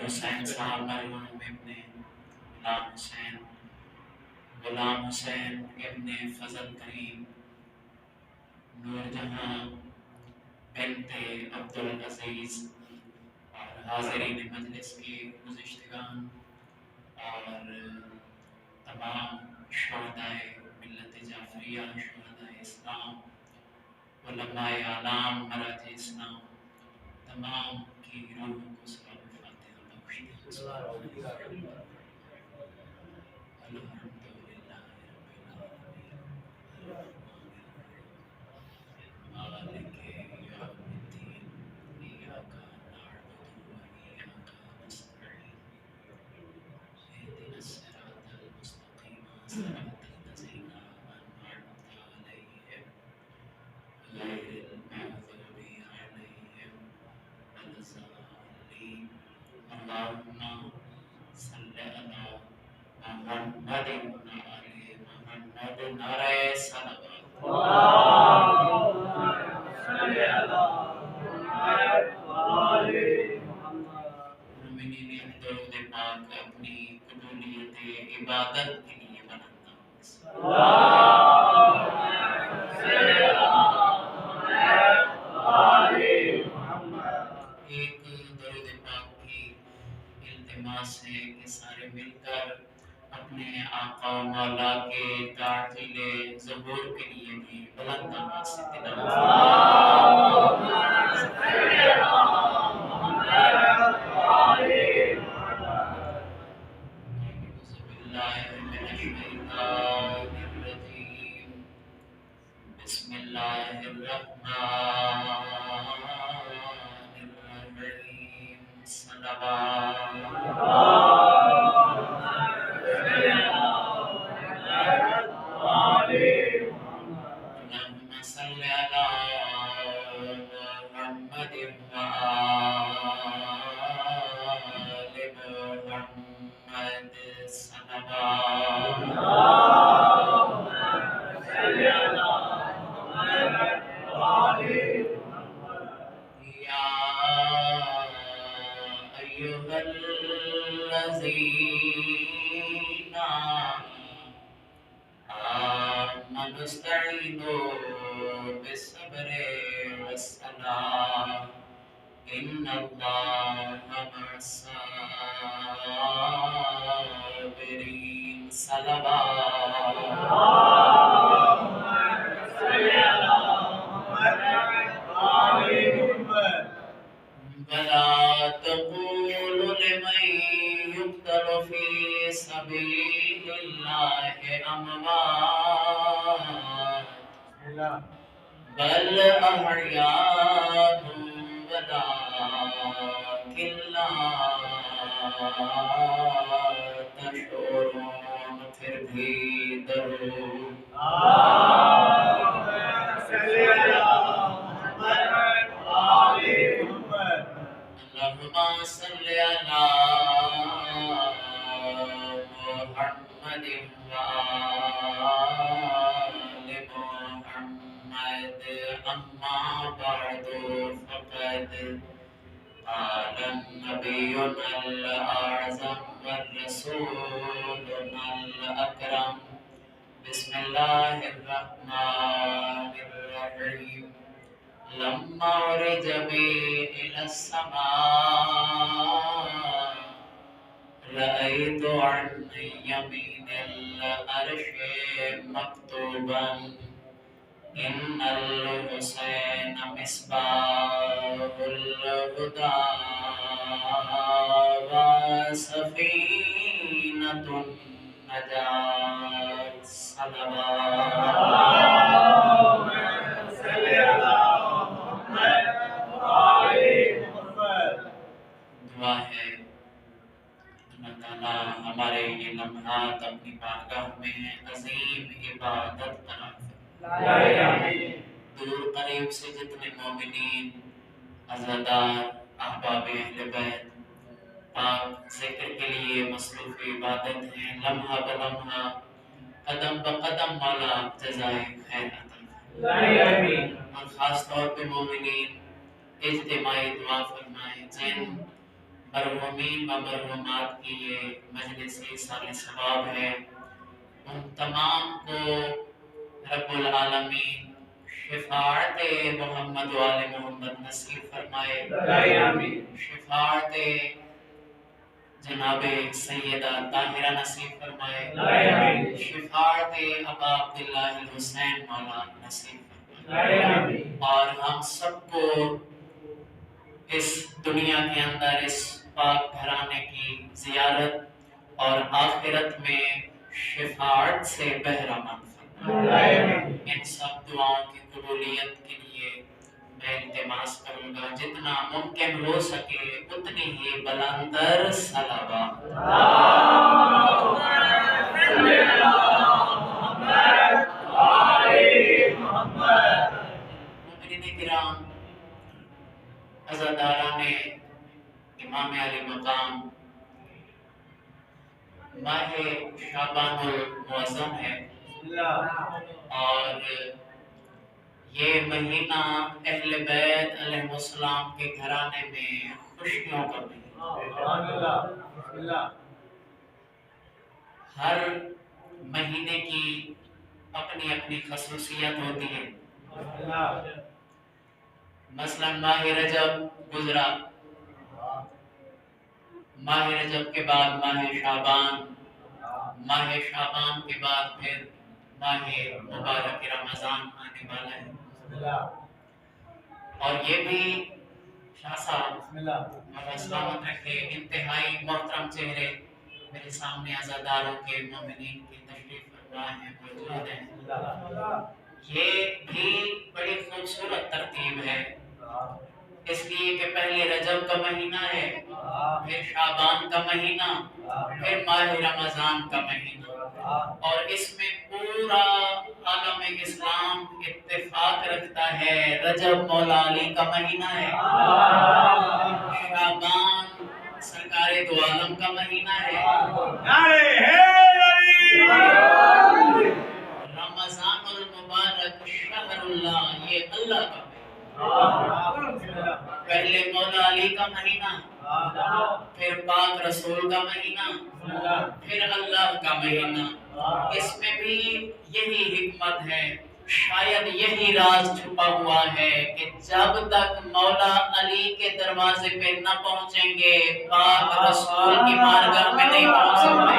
حسین صاحب مرحوم ابن غلام حسین ابن فضل کریم نور جہاں بنت عبدالعزیز اور حاضرین مجلس کے گزشتگان اور تمام شہداء ملت جعفریہ، شہداء اسلام، علماء اعلام، مراجع اسلام، تمام کی روحوں کو سلام فاتحہ بخشتے ہیں۔ الحمدللہ رب العالمین مالک یوم الدین ایاک نعبد و ایاک نستعین اهدنا الصراط المستقیم صراط الذین أنعمت علیہم غیر المغضوب علیہم ولا الضالین۔ اللهم صل علی محمد وعلى محمد نعرہ صلوات۔ مومنین درود پاک اپنی قبولیت عبادت کے لیے بنانا۔ ایک درود پاک کی التماس ہے کہ سارے مل کر اپنے آقا و مولا کے تعطیل ظہور کے لیے بھی بلند آواز سے بسم اللہ الرحمن الرحیم اللهم صل على محمد وآل محمد يا أيها الذين آمنوا استعينوا بالصبر والصلاة إن الله مع الصابرين ولا تقولوا لمن يقتل في سبيل الله أموات بل أحياء ولكن لا تشعرون۔ پھر بھی درود اللهم صل على محمد وآل محمد أما بعد فقد قال النبي الأعظم والرسول الأكرم بسم الله الرحمن الرحيم لما عرج بي إلى السماء رأيت عن يمين العرش مكتوبا إن الحسين مصباح الهدى وسفينة النجاة دعا ہے اللہ تعالیٰ ہمارے یہ لمحات اپنی بارگاہ میں عظیم عبادت قرار دے۔ دور قریب سے جتنے مومنین، عزادار، احباب اہل بیت پاک ذکر کے لیے مصروف عبادت ہیں، لمحہ بلمحہ قدم بقدم مولا جزائے خیر عطا فرمائے۔ اور خاص طور پہ مومنین اجتماعی دعا فرمائیں جن मरहूमीन व मरहूमात की ये मजलिस साल सवाब है, उन तमाम को रब्बुल आलमीन शिफाअत मोहम्मद वाले मोहम्मद नसीब फरमाए, शिफाअत जनाबे सैयदा ताहिरा नसीब फरमाए, शिफाअत अबा अब्दुल्लाह हुसैन मौला नसीब फरमाए, और हम सबको इस दुनिया के अंदर इस पाक घराने की जियारत और आखिरत में शिफाअत से बहरामंद फरमाए। इन सब दुआओं की कबूलियत के लिए मैं इल्तिमास करूंगा जितना मुमकिन हो सके उतनी ही बुलंदर सलावत। मुमिनीन किराम, अज़ादाराने इमाम अली मकाम, माह शाबानुल मुअज़्ज़म है और ये महीना अहले बैत अलैहिस्सलाम के घराने में खुशियों का महीना। हर महीने की अपनी अपनी खसूसियत होती है। मसलन माह रजब गुजरा, माह रजब के बाद माह शाबान, माह शाबान के बाद फिर माह मुबारक रमजान आने वाला है। और ये भी शाह साहब सलामत रखे, इंतहाई मोहतरम चेहरे मेरे सामने अज़ादारों के मोमिनीन की तशरीफ फरमा है, मौजूद हैं। ये भी बड़ी खूबसूरत तरतीब है, इसलिए कि पहले रजब का महीना है, फिर शाबान का महीना, फिर माह रमजान का महीना, और इसमें पूरा आलम इस्लाम इत्तेफाक रखता है। रजब मौला अली का महीना है, शाबान सरकारे दो आलम का महीना है, रमजानुल मुबारक शहरुल्लाह ये अल्लाह का पहले मौला अली का महीना, फिर पाक रसूल का महीना, फिर अल्लाह का महीना। इसमें भी यही हिकमत है, शायद यही राज छुपा हुआ है कि जब तक मौला अली के दरवाजे पे न पहुंचेंगे पाक रसूल की बारगाह में नहीं पहुंच सकते।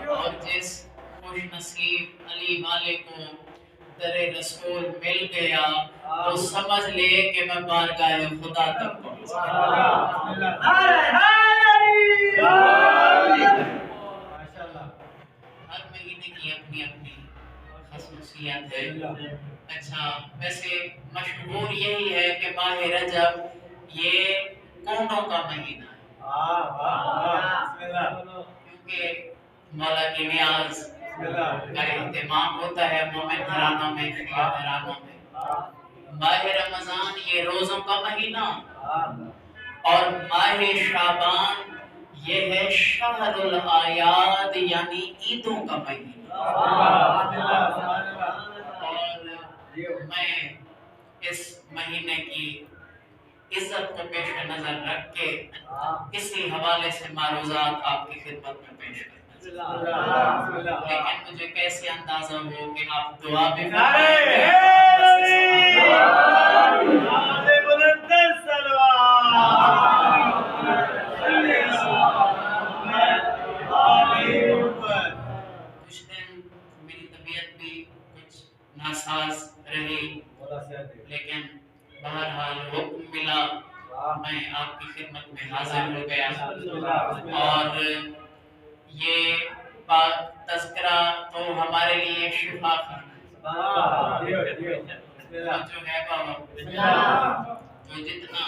और जिस खुश नसीब अली वाले को दरे रसूल मिल गया तो समझ ले कि मैं बारगाह खुदा तक पहुंच गया। हर महीने की अपनी अपनी खसूसियत है। अच्छा, वैसे मशहूर यही है कि माह रजब ये कोनों का महीना है, क्योंकि मौला की नियाज का इत्तिमाम होता है मोमिन घरानों में, शिया घरानों में। माह रमजान ये रोजों का महीना, और माह शाबान ये है शहरुल आयाद यानी ईदों का महीना। और मैं इस महीने की इज्जत को पेश नजर रख के इसी हवाले से मारूजात आपकी खिदमत में पेश करता, लेकिन मुझे कैसे अंदाजा हो कि आप दुआ भी कुछ दिन मेरी तबीयत भी कुछ नासाज रही, लेकिन बहरहाल हुक्म मिला, मैं आपकी खिदमत में हाजिर हो गया। और ये तज़किरा तो हमारे लिए शिफा जो है बाबा, तो जितना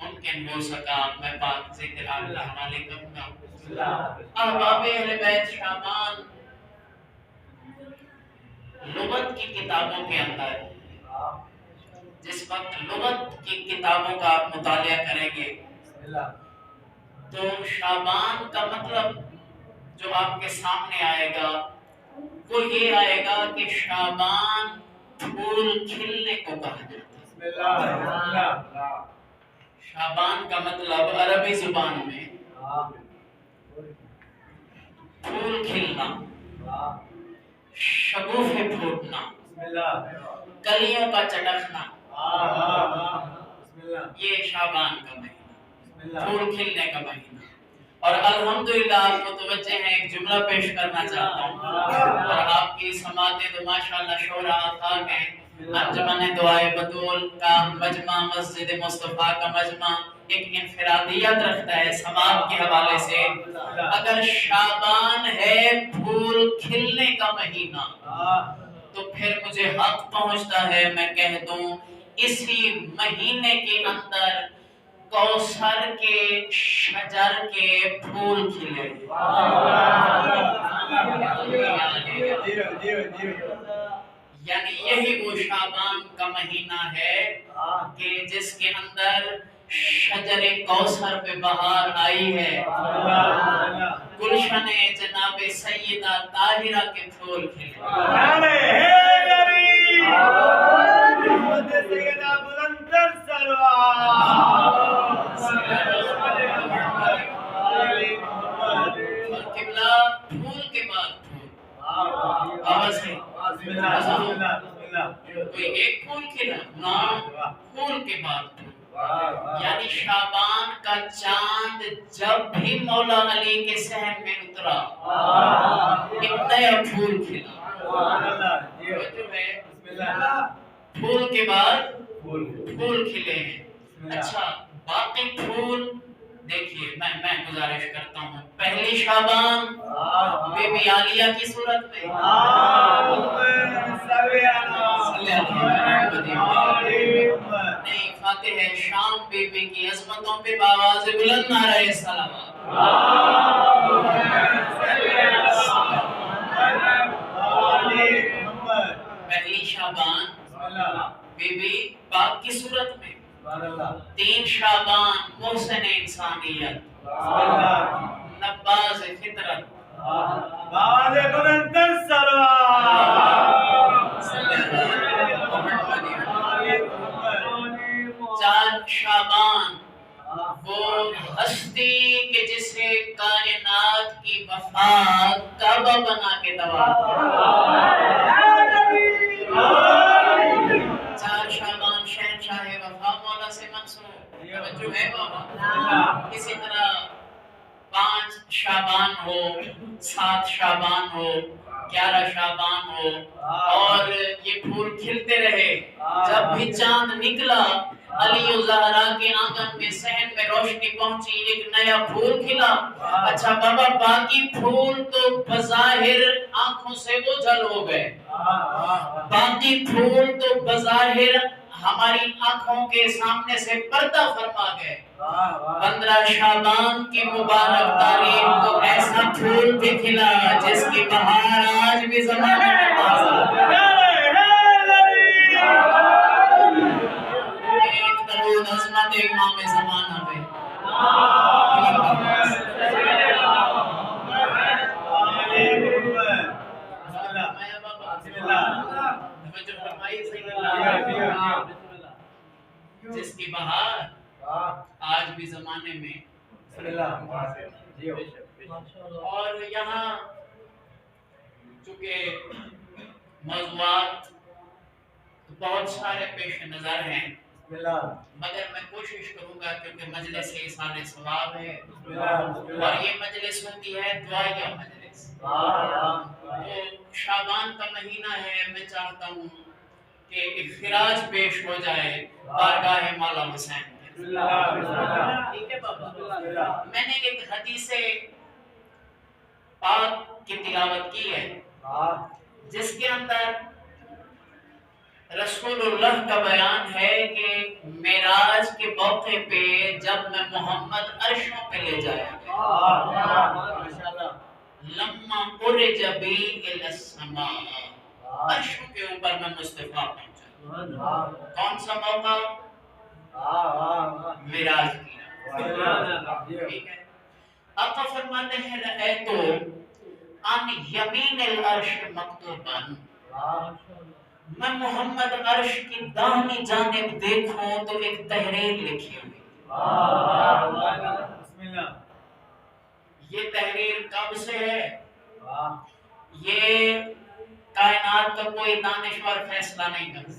मुमकिन हो सका मैं पाक ज़िक्र आपके हवाले करूँगा। अहबाब अहले बैत शाबान लुगत की किताबों के अंदर, जिस वक्त लुगत की किताबों का आप मुतालिया करेंगे तो शाबान का मतलब जो आपके सामने आएगा वो ये आएगा कि शाबान फूल खिलने को कहा जाता है। शाबान का मतलब अरबी जुबान में फूल खिलना, शगुफे फूटना, कलियों का चटकना, ये शाबान का महीना, फूल खिलने का महीना। और अल्हम्दुलिल्लाह आपको तवज्जो है, एक जुमला पेश करना चाहता हूँ। और आपकी समातें तो माशाअल्लाह शोरा आफाक हैं। अंजुमन दुआए बतूल का मजमा, मस्जिद मुस्तफा का मजमा एक इनफरादियत रखता है समात के हवाले से। अगर शाबान है फूल खिलने का महीना, तो फिर मुझे हक पहुंचता है मैं कह दूं इसी महीने के अंदर कौसर के शजर के फूल खिले। यानी यही वो शाबान का महीना है कि जिसके अंदर शजरे कौसर पे बहार आई है, गुलशने जनाबे सैयदा ताहिरा के फूल खिले। फूल के बाद फूल, आवाज है कोई एक फूल खिला ना, फूल के बाद फूल। यानी शाबान का चांद जब भी मौला अली के सहन में उतरा, एक नया फूल खिला। जो है फूल के बाद फूल खिले हैं। अच्छा, बाकी फूल देखिए, मैं गुजारिश करता हूँ, पहली शाबान बीबी आलिया की सूरत में, नहीं फातिह शाम बीबी की अजमतों पे आवाज़ बुलंद नारे सलावत। पहली शाबान बीबी पाक की सूरत में, 3 शाबान मोहसिन इंसानियत, नब्बाज फितरत, 4 शाबान वो हस्ती के जिसे कायनात की वफात काबा बना के दवा। 4 शाबान शहंशाह वफा मौला से मंसूर जो है बाबा। इसी तरह 5 शाबान हो, 7 शाबान हो, 11 शाबान हो, और ये फूल खिलते रहे। जब भी चांद निकला, अली ज़हरा के आंगन में सहन में रोशनी पहुंची, एक नया फूल खिला। अच्छा बाबा, बाकी फूल तो बज़ाहिर आंखों से ओझल हो गए, बाकी फूल तो बज़ाहिर हमारी आंखों के सामने से पर्दा फरमा गए। 15 शाबान की मुबारक तारीख को ऐसा फूल भी खिला जिसकी बहार आज भी ज़माने में ताज़ा है। एक दरूद अज़मत इमाम ज़माना पे। जिसकी बहार आज भी जमाने में। और यहाँ चूंकि मौज़ूआत बहुत सारे पेश नज़र हैं, मगर मैं कोशिश करूंगा क्योंकि मजलिस से इसाले सवाब है और ये मजलिस होती है दुआया मजलिस। तो शाबान का महीना है, मैं चाहता हूँ कि इख्तिराज पेश हो जाए बारगाह मौला हुसैन। ठीक है बाबा, मैंने एक हदीस पाक की तिलावत की है जिसके अंदर रसूलुल्लाह का बयान है कि मेराज के मौके पे जब मैं मोहम्मद अर्शों पे ले जाया लम्मा उरज बी इला समा, अर्शों के ऊपर मैं मुस्तफा पहुंचा। कौन सा मौका? मेराज की। ठीक है, आका फरमाते हैं रहे तो अन यमीन अल अर्श मकतूबन, میں محمد عرش کی داہنی جانب دیکھوں تو ایک تحریر لکھی ہوئی. یہ تحریر کب سے ہے؟ یہ کائنات کا کوئی دانشور فیصلہ نہیں کرتا.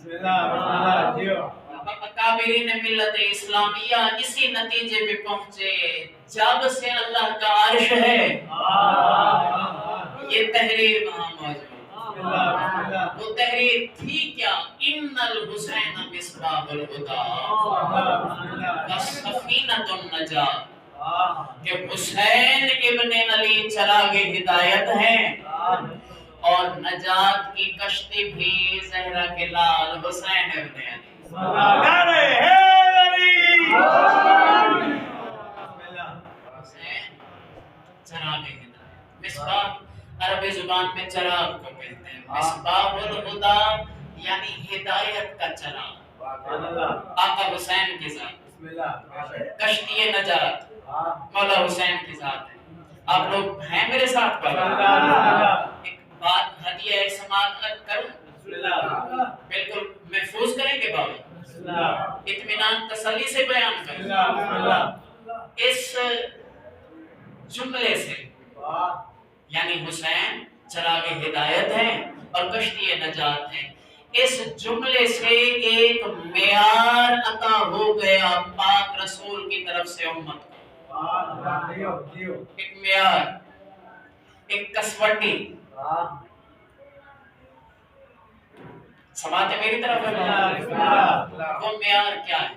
اکابرین ملت اسلامیہ اسی نتیجے پہ پہنچے جب سے اللہ کا عرش ہے یہ تحریر وہاں موجود. وہ تحریر تھی کیا؟ ان الحسین مصباح الہدی وسفینۃ النجات، کہ حسین ابن علی چراغ ہدایت ہیں اور نجات کی کشتی بھی زہرا کے لال حسین ابن علی. حسین چراغ ہدایت. مصباح عربی زبان میں چراغ کو کہتے ہیں. مصباح الہدی یعنی ہدایت کا چراغ. آقا حسین کی ذات. کشتی نجات مولا حسین کی ذات ہے. آپ لوگ ہیں میرے ساتھ؟ ایک بات ہدیہ سماعت کروں، بالکل محفوظ کریں گے بابا، اطمینان تسلی سے بیان کریں. اس جملے سے یعنی حسین چراغ ہدایت ہیں اور کشتی نجات ہیں، اس جملے سے ایک معیار عطا ہو گیا پاک رسول کی طرف سے امت کو. ایک معیار، ایک کسوٹی. سماعت میری طرف ہے. وہ معیار کیا ہے؟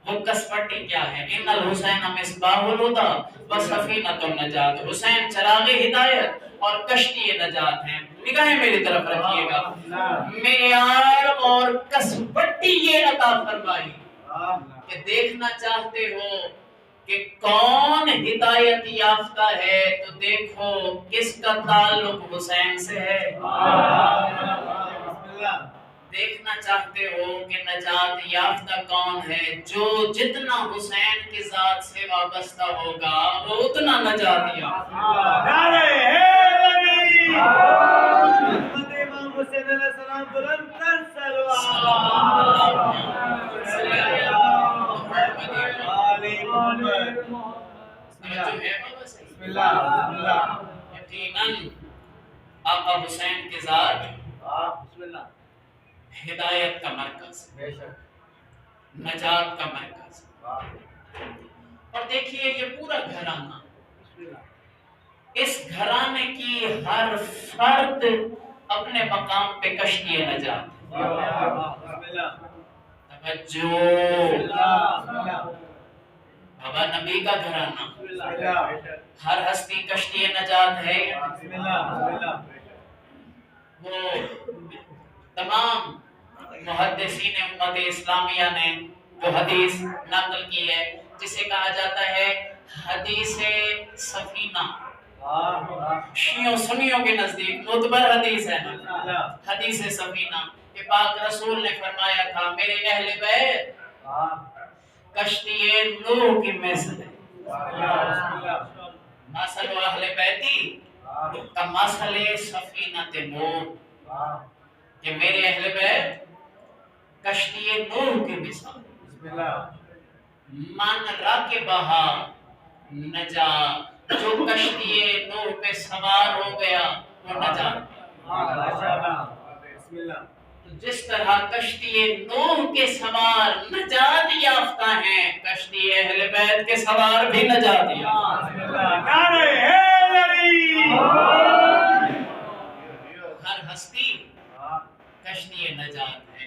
وہ کسوٹی کیا ہے؟ ان الحسین مصباح الہدی وسفینۃ النجات. حسین چراغ ہدایت اور کشتی نجات ہیں. نگاہیں میری طرف رکھیے گا. معیار اور کسوٹی یہ عطا فرمائی کہ دیکھنا چاہتے ہو کہ کون ہدایت یافتہ ہے تو دیکھو کس کا تعلق حسین سے ہے. دیکھنا چاہتے ہو کہ نجات یافتہ کون ہے؟ جو جتنا حسین کی ذات سے وابستہ ہوگا وہ اتنا نجات یافتہ. یقیناً آقا حسین کی ذات ہدایت کا مرکز، نجات کا مرکز. اور دیکھیے یہ پورا گھرانہ، اس گھرانے کی ہر فرد اپنے مقام پہ کشتی نجات. توجہ، بابا نبی کا گھرانہ، ہر ہستی کشتی نجات ہے. وہ تمام محدثین امت اسلامیہ نے وہ حدیث نقل کی ہے جسے کہا جاتا ہے حدیث سفینہ. شیعوں سنیوں کے نزدیک معتبر حدیث ہے حدیث سفینہ. کہ پاک رسول نے فرمایا تھا میرے اہل بیت کشتی نوح کی مثل ہے. مثل اہل بیتی کا مثل سفینۃ نوح، کہ میرے اہل بیت کشتی نوح کی مثال. من راکبہا نجا، جو کشتی نوح پہ سوار ہو گیا وہ نجات. جس طرح کشتی نوح کے سوار نجات یافتہ ہیں، کشتی اہل بیت کے سوار بھی نجات یافتہ. ہر ہستی کشتی نجات ہے.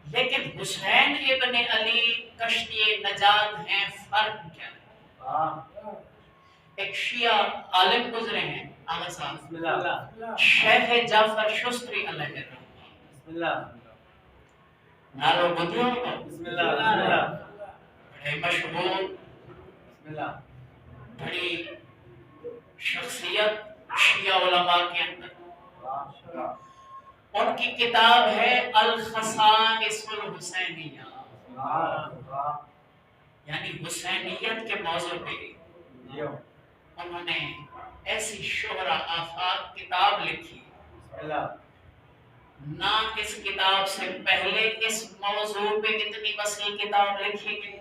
لیکن حسین ابن علی کشتی نجات ہیں. فرق کیا ہے؟ ایک شیعہ عالم گزرے ہیں آغا صاحب شیخ جعفر شستری علیہ الرحمہ. نالو بدھو بڑے مشہور، بڑی شخصیت شیعہ علماء کے اندر. ان کی کتاب ہے الخصائص الحسینیہ، یعنی حسینیت کے موضوع پہ انہوں نے ایسی شہرہ آفاق کتاب لکھی نہ اس کتاب سے پہلے اس موضوع پہ اتنی وسیع کتاب لکھی گئی،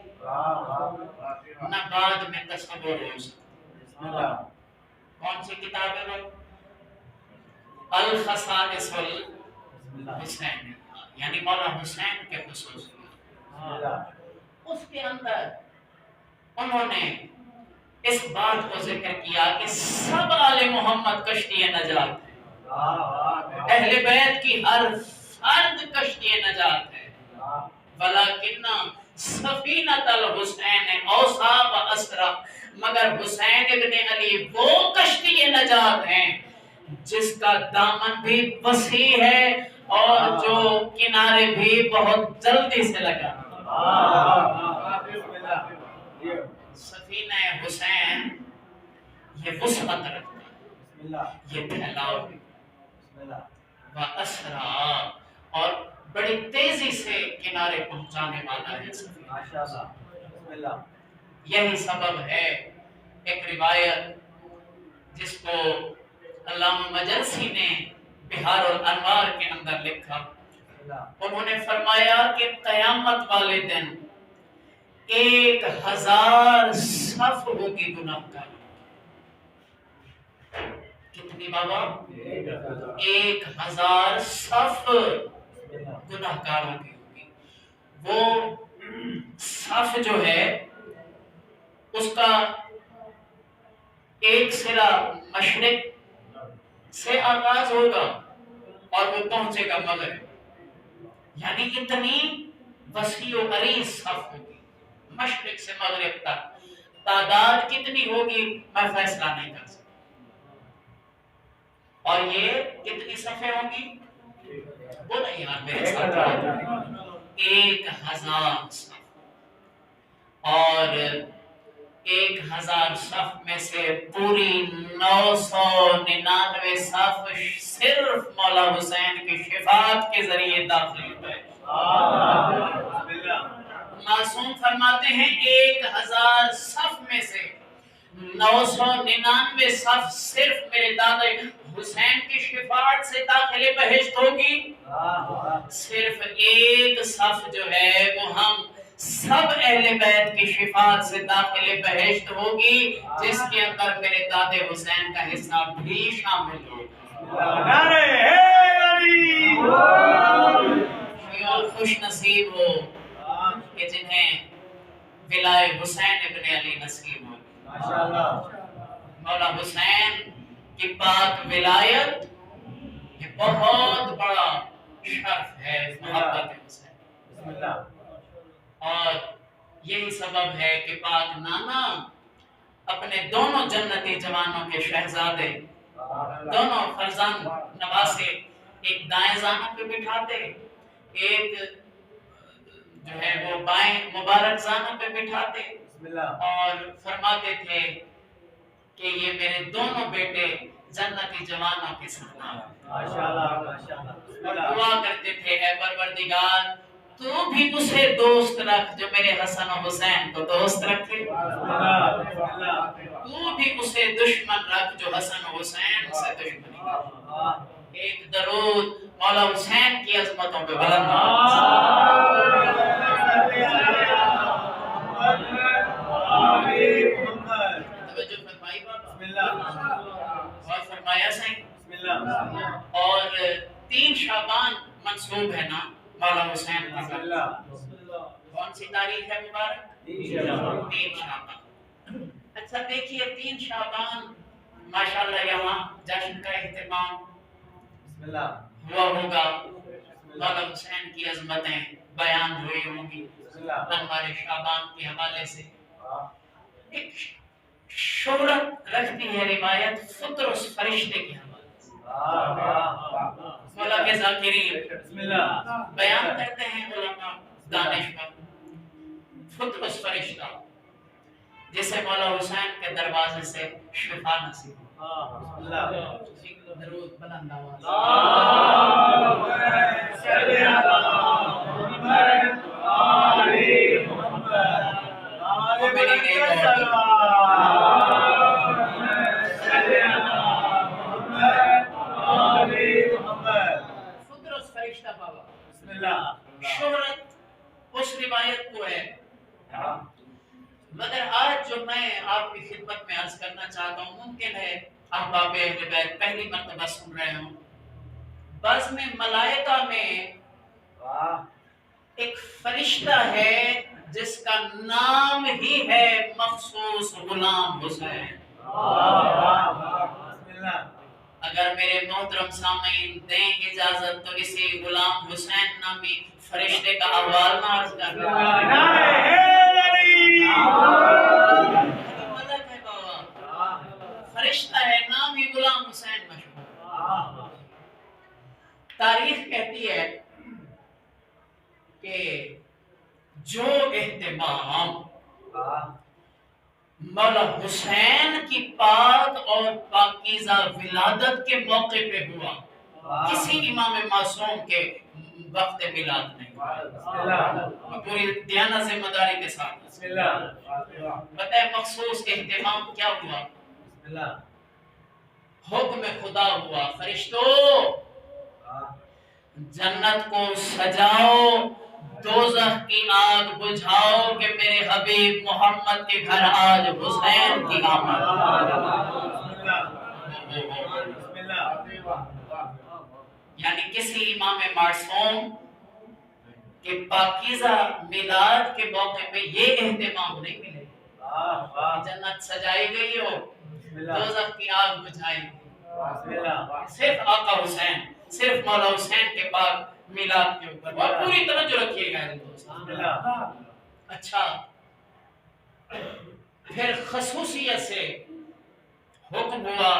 نہ بعد میں تصور ہو سکتا۔ کون سی کتاب ہے وہ؟ الخصائص الحسین، یعنی مولا حسین کے خصوصیات۔ اس کے اندر انہوں نے اس بات کو ذکر کیا کہ سب آل محمد کشتی نجات ہے، اہل بیت کی ہر فرد کشتی نجات ہے، ولیکن سفینۃ الحسین اوسع و اسرع، مگر حسین ابن علی وہ کشتی نجات ہیں جس کا دامن بھی وسیع ہے اور جو کنارے بھی بہت جلدی سے لگا۔ سفینہ حسین یہ وسعت رکھتا ہے، یہ پھیلاؤ و اسرع، اور بڑی تیزی سے کنارے پہنچانے والا ہے۔ یہی سبب ہے ایک روایت جس کو علامہ مجلسی نے بہار الانوار کے اندر لکھا، انہوں نے فرمایا کہ قیامت والے دن 1000 صف ہوگی گناہ گار۔ کتنی بابا؟ 1000 صف گناہ گاروں کی ہوگی۔ وہ صف جو ہے اس کا ایک سرا مشرق سے آغاز ہوگا اور وہ پہنچے گا مغرب، یعنی اتنی وسیع و عریض صف ہوگی مشرق سے مغرب تک۔ تعداد کتنی ہوگی میں فیصلہ نہیں کر سکتا، اور یہ کتنی صفیں ہوں گی وہ نہیں یار میرے ساتھ 1000 صف، اور 1000 صف میں سے پوری 999 صف صرف مولا حسین کی شفاعت کے ذریعے داخل ہوئے۔ معصوم فرماتے ہیں 1000 صف میں سے 999 صف صرف میرے دادا حسین کی شفاعت سے داخل بہشت ہوگی۔ صرف ایک صف جو ہے وہ ہم سب اہل بیت کی شفاعت سے داخل بہشت ہوگی، جس کے اندر میرے دادے حسین کا حصہ بھی شامل ہوگا۔ خوش نصیب ہو کہ جنہیں ولائے حسین ابن علی نصیب ہو۔ مولا حسین کی پاک ولایت یہ بہت بڑا شرف ہے محبت حسین، اور یہی سبب ہے کہ پاک نانا اپنے دونوں جنتی جوانوں کے شہزادے، دونوں فرزند نواسے ایک دائیں زانوں پہ بٹھاتے، ایک جو ہے وہ بائیں مبارک زانوں پہ بٹھاتے، اور فرماتے تھے کہ یہ میرے دونوں بیٹے جنتی جوانوں کے سردار ہیں۔ دعا کرتے تھے اے پروردگار تو بھی اسے دوست رکھ جو میرے حسن و حسین کو دوست رکھے، تو بھی اسے دشمن رکھ جو حسن و حسین سے دشمنی کرے۔ ایک درود مولا حسین کی عظمتوں پہ بلند توجہ فرمائی بابا، اور فرمایا صحیح۔ اور 3 شعبان منصوب ہے نا مولا حسین کا، کون سی تاریخ ہے مبارک؟ 3 شعبان۔ اچھا دیکھیے 3 شعبان ماشاءاللہ یہاں جشن کا اہتمام ہوا ہوگا، مولا حسین کی عظمتیں بیان ہوئی ہوں گی ہمارے شعبان کے حوالے سے۔ ایک شہرت رکھتی ہے روایت فطرس فرشتے کے حوالے سے، مولا کے ذاکرین بیان کرتے ہیں علماء دانشور، فطرس فرشتہ جسے مولا حسین کے دروازے سے شفا نصیب ہو۔ درود بلند آواز फरिश्ता बाबा। शोहरत उस रिवायत को है, मगर आज जो मैं आपकी खिदमत में अर्ज करना चाहता हूँ, मुमकिन है अहबाब अहले बैत पहली मर्तबा सुन रहे हो। बस में मलाइका में एक फरिश्ता है जिसका नाम ही है मखसूस गुलाम हुसैन। अगर मेरे मोहतरम सामीन दें इजाजत तो इसी गुलाम हुसैन नामी फरिश्ते का अहवाल में अर्ज कर फरिश्ता है, नाम ही गुलाम हुसैन मशहूर। तारीख कहती है कि जो एहतमाम मौला हुसैन की पाक और पाकीज़ा विलादत के मौके पे हुआ, किसी इमाम मासूम के वक्त मिलाद नहीं। पूरी दयाना जिम्मेदारी के साथ बताए मखसूस एहतमाम क्या हुआ। हुक्म खुदा हुआ, फरिश्तों जन्नत को सजाओ, दोज़ख की आग बुझाओ कि मेरे हबीब मोहम्मद के घर आज हुसैन की आमद। यानी किसी इमाम मासूम के पाकीज़ा मिलाद के मौके पे ये एहतमाम नहीं मिलेगा। जन्नत सजाई गई हो, दोज़ख की आग बुझाई गई, सिर्फ आका हुसैन, सिर्फ मौला हुसैन के पाक मिलाद के ऊपर। और पूरी तवज्जो रखिएगा दोस्तों। अच्छा, फिर खसूसियत से हुक्म हुआ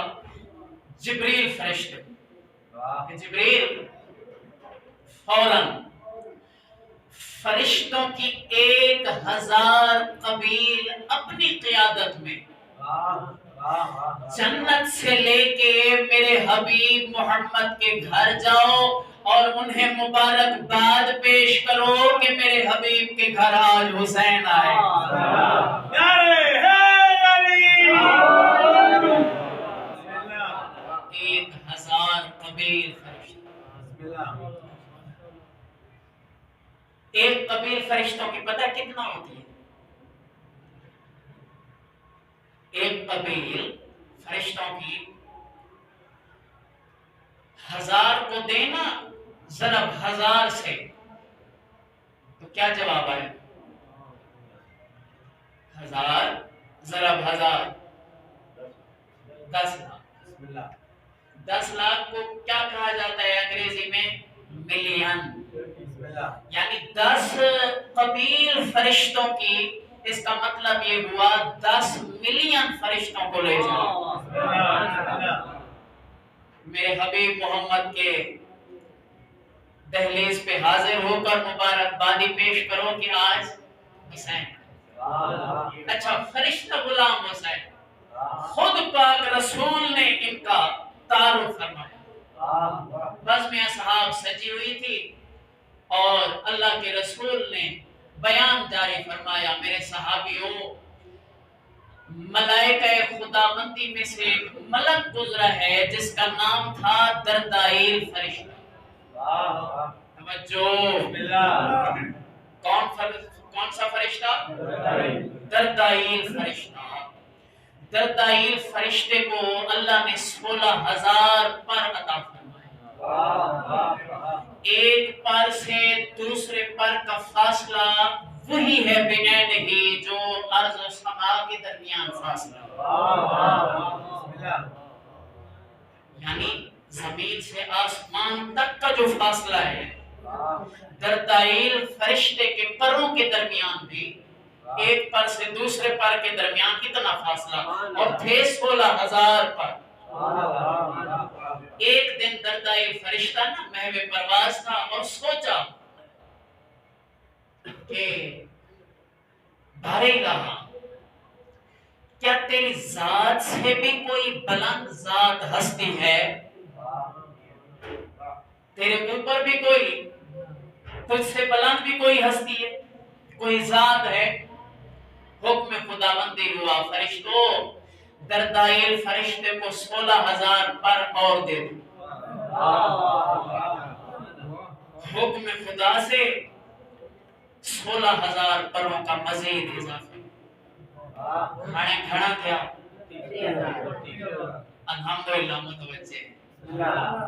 जिब्रील फरिश्ते, जिब्रील फौरन फरिश्तों की 1000 कबील अपनी क़ियादत में जन्नत से लेके मेरे हबीब मोहम्मद के घर जाओ और उन्हें मुबारकबाद पेश करो कि मेरे हबीब के घर आज हुसैन आए। 1000 कबील फरिश्ते। एक कबील फरिश्तों की पता कितना होती है? एक कबील फरिश्तों की 1000 को देना ज़रब 1000 से, तो क्या जवाब आए? 1000 ज़रब 1000 10 लाख। 10 लाख को क्या कहा जाता है अंग्रेजी में? मिलियन। यानी 10 कबील फरिश्तों की, इसका मतलब ये हुआ 10 मिलियन फरिश्तों को ले जाओ, मेरे हबीब मोहम्मद के दहलीज पे हाजिर होकर मुबारकबादी पेश करो कि आज हुसैन। अच्छा, फरिश्ता गुलाम हुसैन, खुद पाक रसूल ने इनका तारुफ फरमाया। बस में असहाब सजी हुई थी और अल्लाह के रसूल ने बयान जारी फरमाया, मेरे सहाबियों, मलाइका खुदाबंदी में से एक मलक गुजरा है जिसका नाम था दरदाइल फरिश्ता। कौन सा फरिश्ता? दरदाइल फरिश्ता। दरदाइल फरिश्ते को अल्लाह ने 16,000 पर अता फरमाया। एक पर से दूसरे पर का फासला वही है बिनैन ही जो अर्ज़ और समा के दरमियान फासला। यानी जमीन से आसमान तक का जो फासला है, दरदाइल फरिश्ते के परों के दरमियान भी एक पर से दूसरे पर के दरमियान कितना फासला, और थे 16,000 पर। एक दिन दरदाइल फरिश्ता ना महवे परवाज था और सोचा कि बारे इलाहा, क्या तेरी जात से भी कोई बुलंद जात हस्ती है? तेरे ऊपर भी कोई, तुझसे बुलंद भी कोई हस्ती है, कोई जात है? हुक्म खुदाबंदी हुआ, फरिश्तों दरदाइल फरिश्ते को 16,000 पर और दे दो। حکم خدا سے 16,000 پروں کا مزید اضافہ ہمیں گھڑا کیا الحمدللہ متوجہ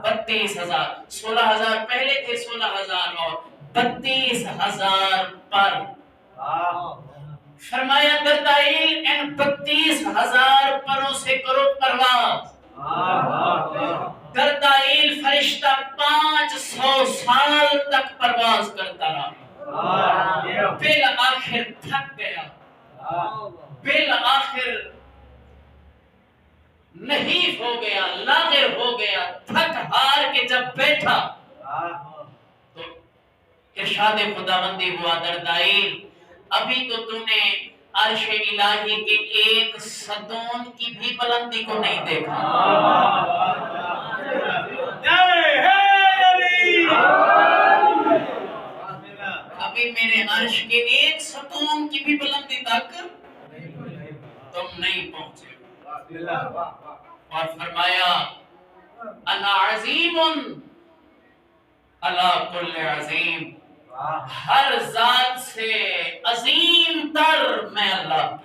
32,000 16,000 پہلے تھے 16,000 اور 32,000 پر فرمایا دردائل ان 32,000 پروں سے کرو پرواز دردائل فرشتہ 500 سال تک پرواز کرتا رہا بالآخر تھک گیا بالآخر نحیف ہو گیا لاغر ہو گیا تھک ہار کے جب بیٹھا تو ارشاد خداوندی ہوا دردائل ابھی تو تو نے عرش الہی کے ایک ستون کی بھی بلندی کو نہیں دیکھا ابھی میرے عرش کے ایک ستون کی بھی بلندی تک تم نہیں پہنچے اور فرمایا انا عظیم علی کل عظیم ہر ذات سے عظیم تر میں اللہ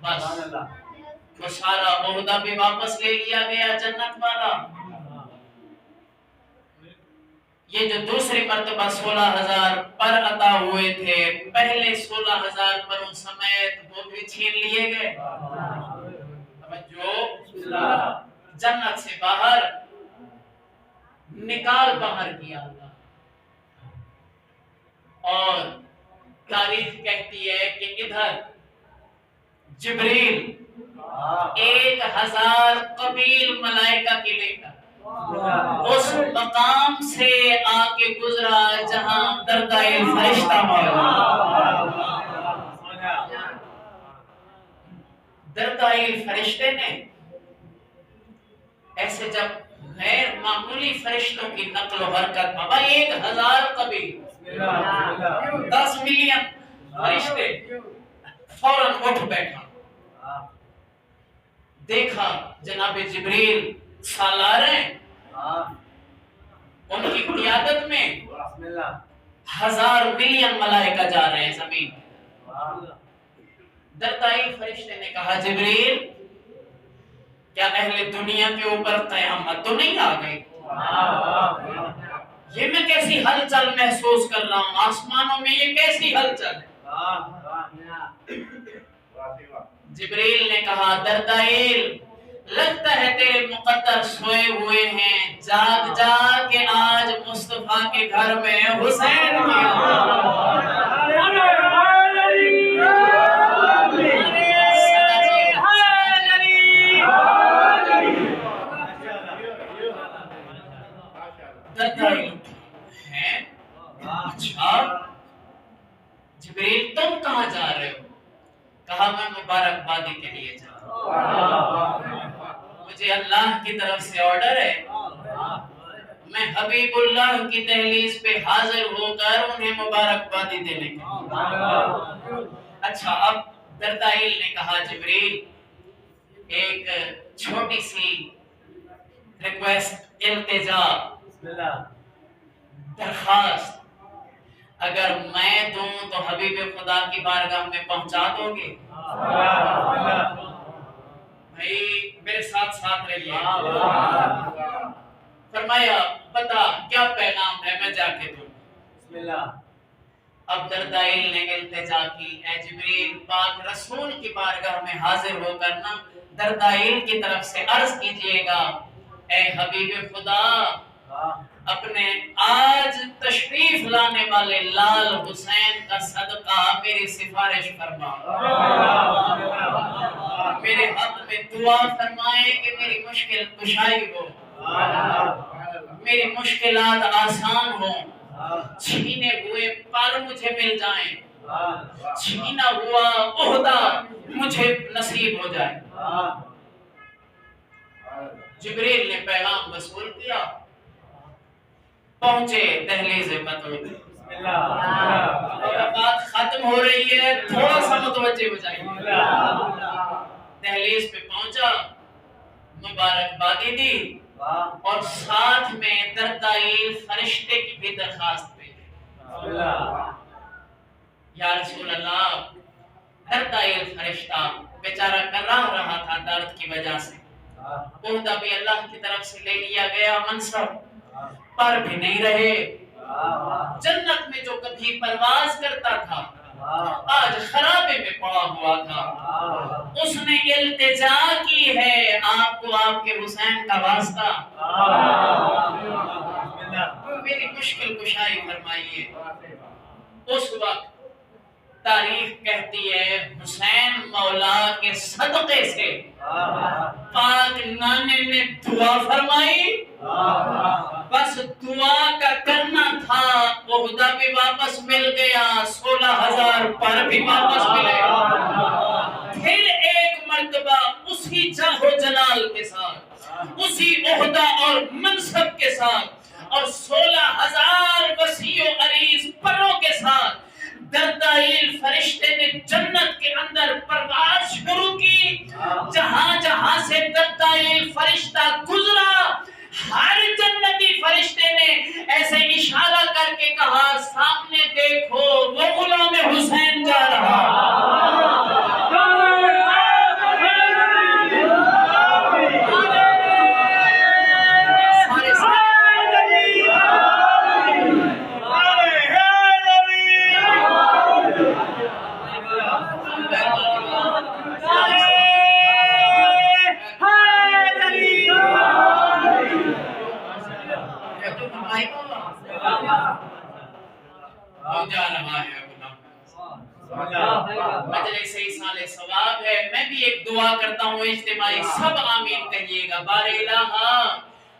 بس وہ سارا عہدہ بھی واپس لے لیا گیا جنت والا یہ جو دوسری مرتبہ 16,000 پر عطا ہوئے تھے پہلے 16,000 پروں سمیت وہ بھی چھین لیے گئے جو جنت سے باہر نکال باہر کیا اللہ اور تاریخ کہتی ہے کہ ادھر جبریل 1,000 قبیل ملائکہ کی لے کر اس مقام سے آکے گزرا جہاں دردائل فرشتہ دردائل فرشتے نے ایسے جب غیر معمولی فرشتوں کی نقل و حرکت بابا 1,000 قبیل 10 ملین فرشتے فوراً اٹھ بیٹھا دیکھا جناب جبریل سالار ہیں ان کی قیادت میں 1,000 ملین ملائکہ جا رہے ہیں زمین دردائل فرشتے نے کہا جبریل کیا اہل دنیا کے اوپر قیامت تو نہیں آ گئی یہ میں کیسی ہلچل محسوس کر رہا ہوں آسمانوں میں یہ کیسی ہلچل ہے جبریل نے کہا دردائل لگتا ہے تیرے مقدر سوئے ہوئے ہیں جاگ جاگ کے آج مصطفیٰ کے گھر میں حسین اچھا جبریل تم کہاں جا رہے ہو کہا میں مبارکبادی کے لیے جا رہا ہوں مجھے اللہ کی طرف سے آرڈر ہے میں حبیب اللہ کی دہلیز پہ حاضر ہو کر انہیں مبارکبادی دینے کا اچھا اب دردائل نے کہا جبریل ایک چھوٹی سی ریکویسٹ التجا درخواست اگر میں دوں تو حبیب خدا کی بارگاہ میں پہنچا دو گے بھائی میرے ساتھ ساتھ رہیے فرمایا بتا کیا پیغام ہے میں جا کے دوں اب دردائل نے التجا کی اے جبریل پاک رسول کی بارگاہ میں حاضر ہو کر نا دردائل کی طرف سے عرض کیجئے گا اے حبیب خدا اپنے آج تشریف لانے والے لال حسین کا صدقہ میری سفارش فرما میرے حق میں دعا فرمائے کہ میری مشکل کشائی ہو میری مشکلات آسان ہوں چھینے ہوئے پر مجھے مل جائیں چھینا ہوا عہدہ مجھے نصیب ہو جائے جبریل نے پیغام وصول کیا پہنچے دہلیز بطول بات ختم ہو رہی ہے تھوڑا سا متوجہ ہو جائیں دہلیز پہ پہنچا مبارکبادی دی اور ساتھ میں دردائل فرشتے کی بھی درخواست پیش. یا رسول اللہ، دردائل فرشتہ بیچارہ کراہ رہا تھا درد کی وجہ سے، عہدہ بھی اللہ کی طرف سے لے لیا گیا، منصب پر بھی نہیں رہے. جنت میں جو کبھی پرواز کرتا تھا آج خرابے میں پڑا ہوا تھا. اس نے التجا کی ہے آپ کو آپ کے حسین کا واسطہ، میری مشکل کشائی فرمائیے. اس وقت تاریخ کہتی ہے حسین مولا کے صدقے سے پاک نانے نے دعا فرمائی، بس دعا کا کرنا تھا. عہدہ بھی واپس مل گیا، 16,000 پر بھی واپس ملے. پھر ایک مرتبہ اسی جاہ و جلال کے ساتھ، اسی عہدہ اور منصب کے ساتھ اور 16,000 وسیع و عریض پروں کے ساتھ دردائل فرشتے نے جنت کے اندر پرواز شروع کی. جہاں جہاں سے دردائل فرشتہ گزرا، ہر جنتی فرشتے نے ایسے اشارہ کر کے کہا سامنے دیکھو وہ غلام حسین جا رہا. مجلس ایصال ثواب ہے. میں بھی ایک دعا کرتا ہوں اجتماعی، سب آمین کہیے گا. بار الہ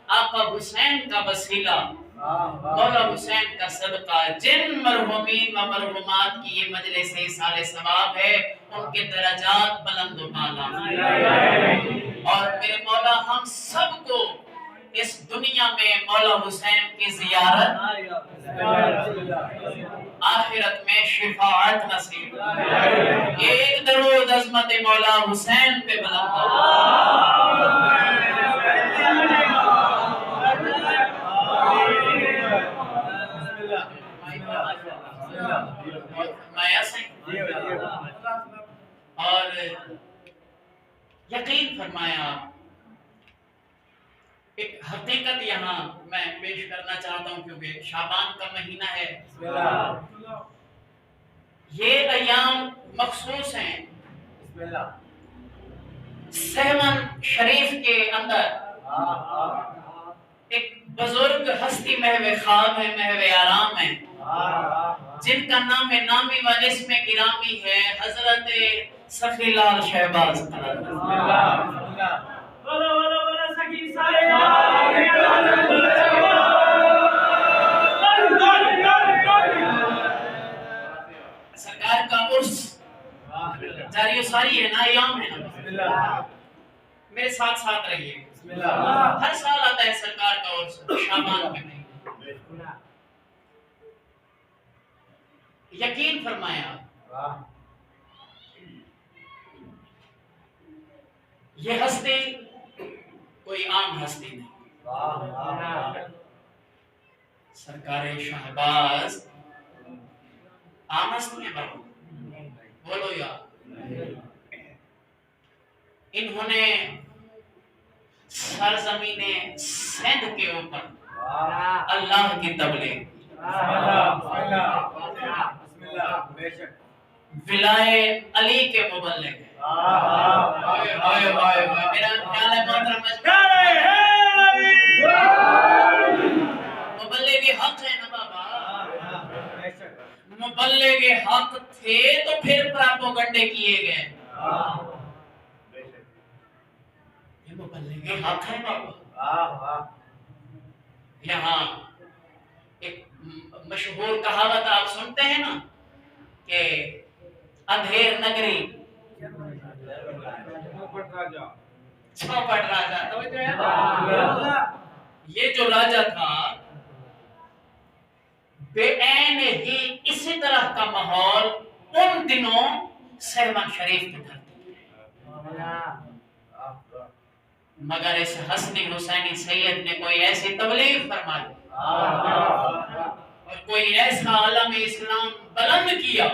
آقا حسین کا وسیلہ، مولا حسین کا صدقہ، جن مرحومین و مرحومات کی یہ مجلس ایصال ثواب ہے ان کے درجات بلند و بالا. اور میرے مولا ہم سب کو اس دنیا میں مولا حسین کی زیارت، آخرت میں شفاعت نصیب. ایک درود عظمت مولا حسین پہ بلند ہو. اور یقین فرمایا ایک حقیقت یہاں میں پیش کرنا چاہتا ہوں کیونکہ شعبان کا مہینہ ہے. یہ ایام مخصوص ہیں. سہمن شریف کے اندر ایک بزرگ ہستی محو خواب ہے، محو آرام ہے، جن کا نام نامی و اسم گرامی ہے حضرت سخی لال شہباز. سرکار کا عرس جاری و ساری ہے نا، ایام ہے نا. میرے ساتھ ساتھ رہیے. ہر سال آتا ہے سرکار کا عرس شعبان میں. یقین فرمایا یہ ہستی کوئی عام ہستی نہیں. سرکار شہباز عام ہستی ہے بابو، بولو یا. انہوں نے سرزمین سندھ کے اوپر اللہ کی تبلیغ، ولائے علی کے مبلغ. میرا خیال ہے محترم مبلغ حق ہے نا بابا. مبلغ حق تھے تو پھر پراپوگنڈے کیے گئے. یہ مبلغ حق ہے بابا. یہاں ایک مشہور کہاوت آپ سنتے ہیں نا کہ اندھیر نگری چوپٹ راجا. یہ جو راجا تھا بے عین ہی اسی طرح کا ماحول ان دنوں سہمن شریف کی دھرتی. मगर इस हसनी हुसैनी सैयद ने कोई ऐसी तबलीग फरमा दी और कोई ऐसा आलम इस्लाम बुलंद किया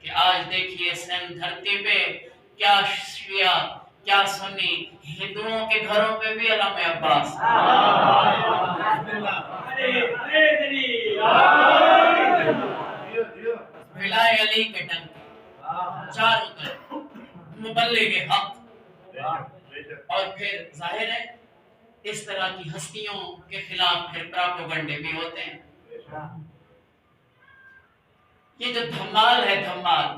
कि आज देखिए सिंध धरती पे क्या शिया क्या सुन्नी, हिंदुओं के घरों पे भी अलम अब्बास, विलाय अली के डंके चारों तरफ मुबल्लिग हक। और फिर जाहिर है इस तरह की हस्तियों के खिलाफ फिर प्रोपेगेंडे भी होते हैं। ये जो धमाल है, धमाल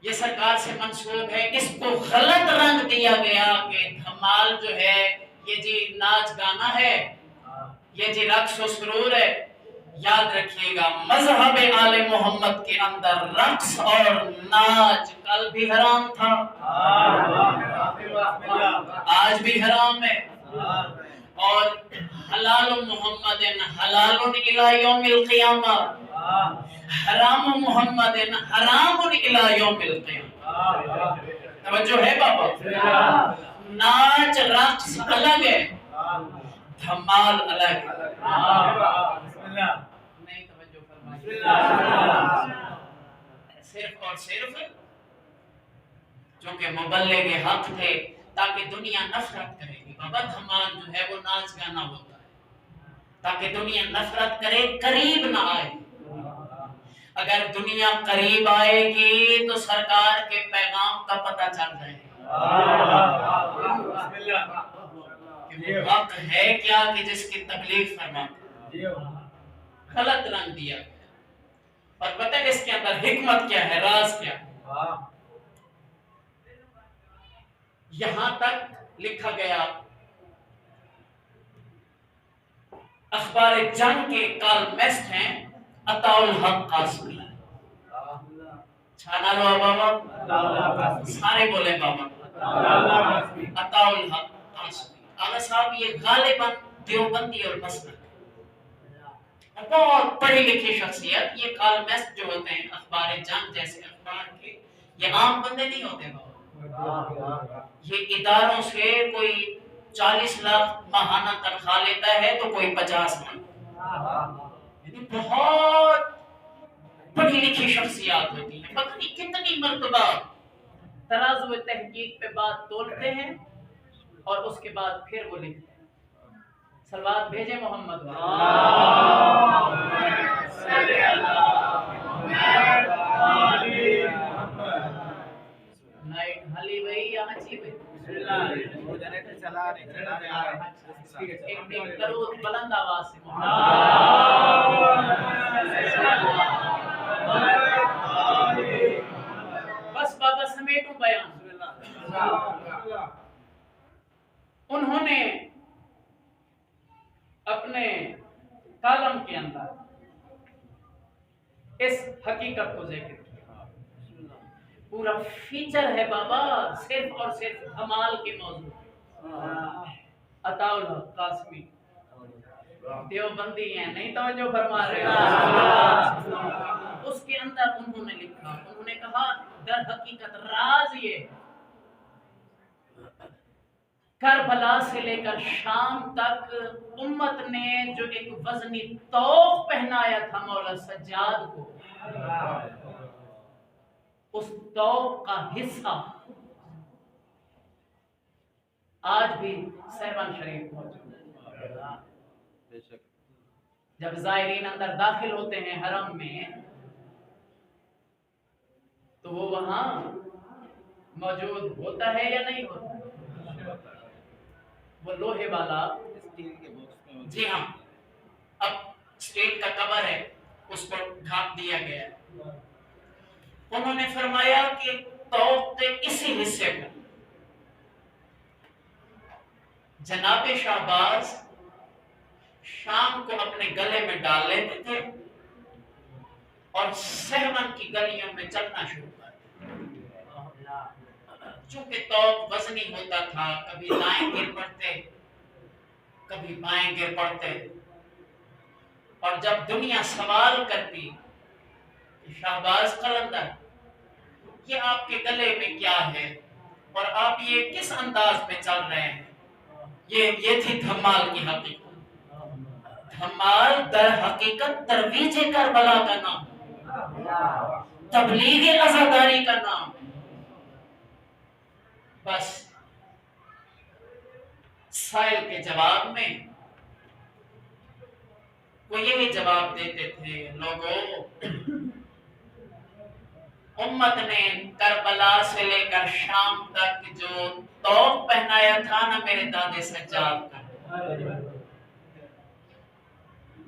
ये सरकार से मंसूब है। इसको गलत रंग दिया गया कि धमाल जो है ये जी नाच गाना है, ये जी रक्स और सुरूर है। याद रखिएगा मजहब आले मोहम्मद के अंदर रक्स और नाच कल भी हराम था, आज भी हराम है। और हलाल मोहम्मदिन हलालुन इला यौमिल क़ियामा, हराम मोहम्मदिन हरामुन इला यौमिल क़ियामा। तवज्जो है बाबा? नाच रक्स अलग है, धमाल अलग है। नहीं तवज्जो फरमाइए। सिर्फ और सिर्फ चूंकि मुबल्लिग हक थे ताकि दुनिया नफरत करेगी। बाबा धमाल जो है वो नाच गाना होता है ताकि दुनिया नफरत करे, करीब ना आए। अगर दुनिया करीब आएगी तो सरकार के पैगाम का पता चल जाएगा कि वो हक है क्या कि जिसकी तबलीग फरमाते। गलत रंग दिया गया। और पता है इसके अंदर हिकमत क्या है, राज क्या है? यहां तक लिखा गया अखबार जंग के कॉलमिस्ट हैं अताउल हक कासमी। छाना लो बाबा, सारे बोले बाबा अताउल हक कासमी। आगा साहब ये गालिबन देवबंदी और मसलक बहुत पढ़ी लिखी शख्सियत। ये कॉलमिस्ट जो होते हैं अखबार जंग जैसे अखबार के, ये आम बंदे नहीं होते बाबा। ये इदारों से कोई 40 लाख माहाना तनख्वाह लेता है तो कोई 50 लाख, यानी बहुत पढ़ी लिखी शख्सियत होती है। पता नहीं कितनी मर्तबा तराजू तहकीक पे बात तोलते हैं और उसके बाद फिर वो लिखते हैं। सलवात भेजे मोहम्मद नाइट हली भाई यहाँ ची भाई एक करूँ बुलंद आवाज से बस बाबा समेटू बयान। उन्होंने अपने कालम के अंदर इस हकीकत को जिक्र किया। पूरा फीचर है बाबा सिर्फ और सिर्फ धमाल के मौजूद। अताउल हक कासमी देवबंदी हैं, नहीं तवज्जो फरमा रहे हो। उसके अंदर उन्होंने लिखा, उन्होंने कहा दर हकीकत राज ये करबला से लेकर शाम तक उम्मत ने जो एक वजनी तौफ पहनाया था मौला सज्जाद को, उस तौफ का हिस्सा आज भी सहवान शरीफ मौजूद है। जब ज़ायरीन अंदर दाखिल होते हैं हरम में तो वो वहां मौजूद होता है या नहीं होता? वो लोहे वाला स्टील के बॉक्स में, जी हाँ, अब स्टील का कवर है उसको ढांप दिया गया। उन्होंने फरमाया कि तौफ के इसी हिस्से को जनाबे शाहबाज शाम को अपने गले में डाल लेते थे और सहवन की गलियों में चलना शुरू कर। चूंकि तौफ वजनी होता था, कभी दाएं गिर पड़ते कभी बाएं गिर पड़ते, और जब दुनिया सवाल करती शाहबाज कलंदर یہ آپ کے گلے میں کیا ہے اور آپ یہ کس انداز میں چل رہے ہیں؟ یہ تھی دھمال کی حقیقت۔ دھمال در حقیقت ترویج کربلا کا نام، تبلیغ عزاداری کا نام۔ بس سائل کے جواب میں وہ یہی جواب دیتے تھے، لوگوں امت نے کربلا سے لے کر شام تک جو توق پہنایا تھا نا میرے دادے سجاد کا،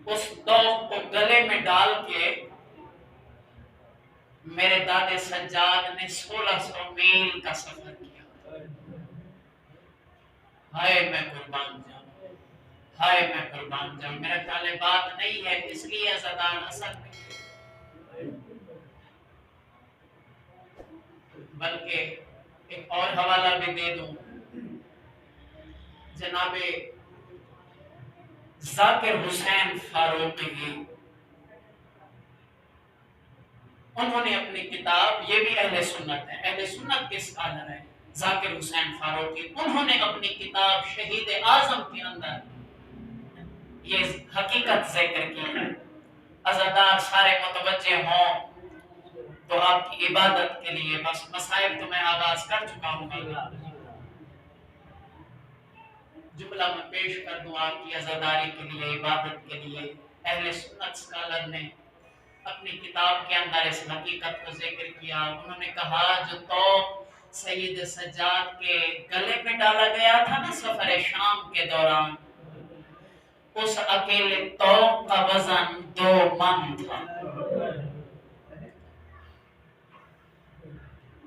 اس توق کو گلے میں ڈال کے میرے دادے سجاد نے 1600 میل کا سفر کیا۔ ہائے میں قربان جاؤں، ہائے میں قربان جاؤں۔ میرا خیال ہے بات نہیں ہے، اس لیے عزادار اثر میں، بلکہ ایک اور حوالہ بھی دے دوں۔ جناب ذاکر حسین فاروقی، انہوں نے اپنی کتاب، یہ بھی اہل سنت ہے، اہل سنت کے اسکالر ہیں ذاکر حسین فاروقی، انہوں نے اپنی کتاب شہید اعظم کے اندر یہ حقیقت ذکر کی ہے۔ عزادار سارے متوجہ ہوں تو آپ کی عبادت کے لیے، بس مسائل تو میں آغاز کر چکا ہوں، جملہ میں پیش کر دوں آپ کی عزاداری کے لیے، عبادت کے لیے۔ اہل سنت اسکالر نے اپنی کتاب کے اندر اس حقیقت کو ذکر کیا۔ انہوں نے کہا جو توق سید سجاد کے گلے میں ڈالا گیا تھا نا سفر شام کے دوران، اس اکیلے توق کا وزن 2 من تھا۔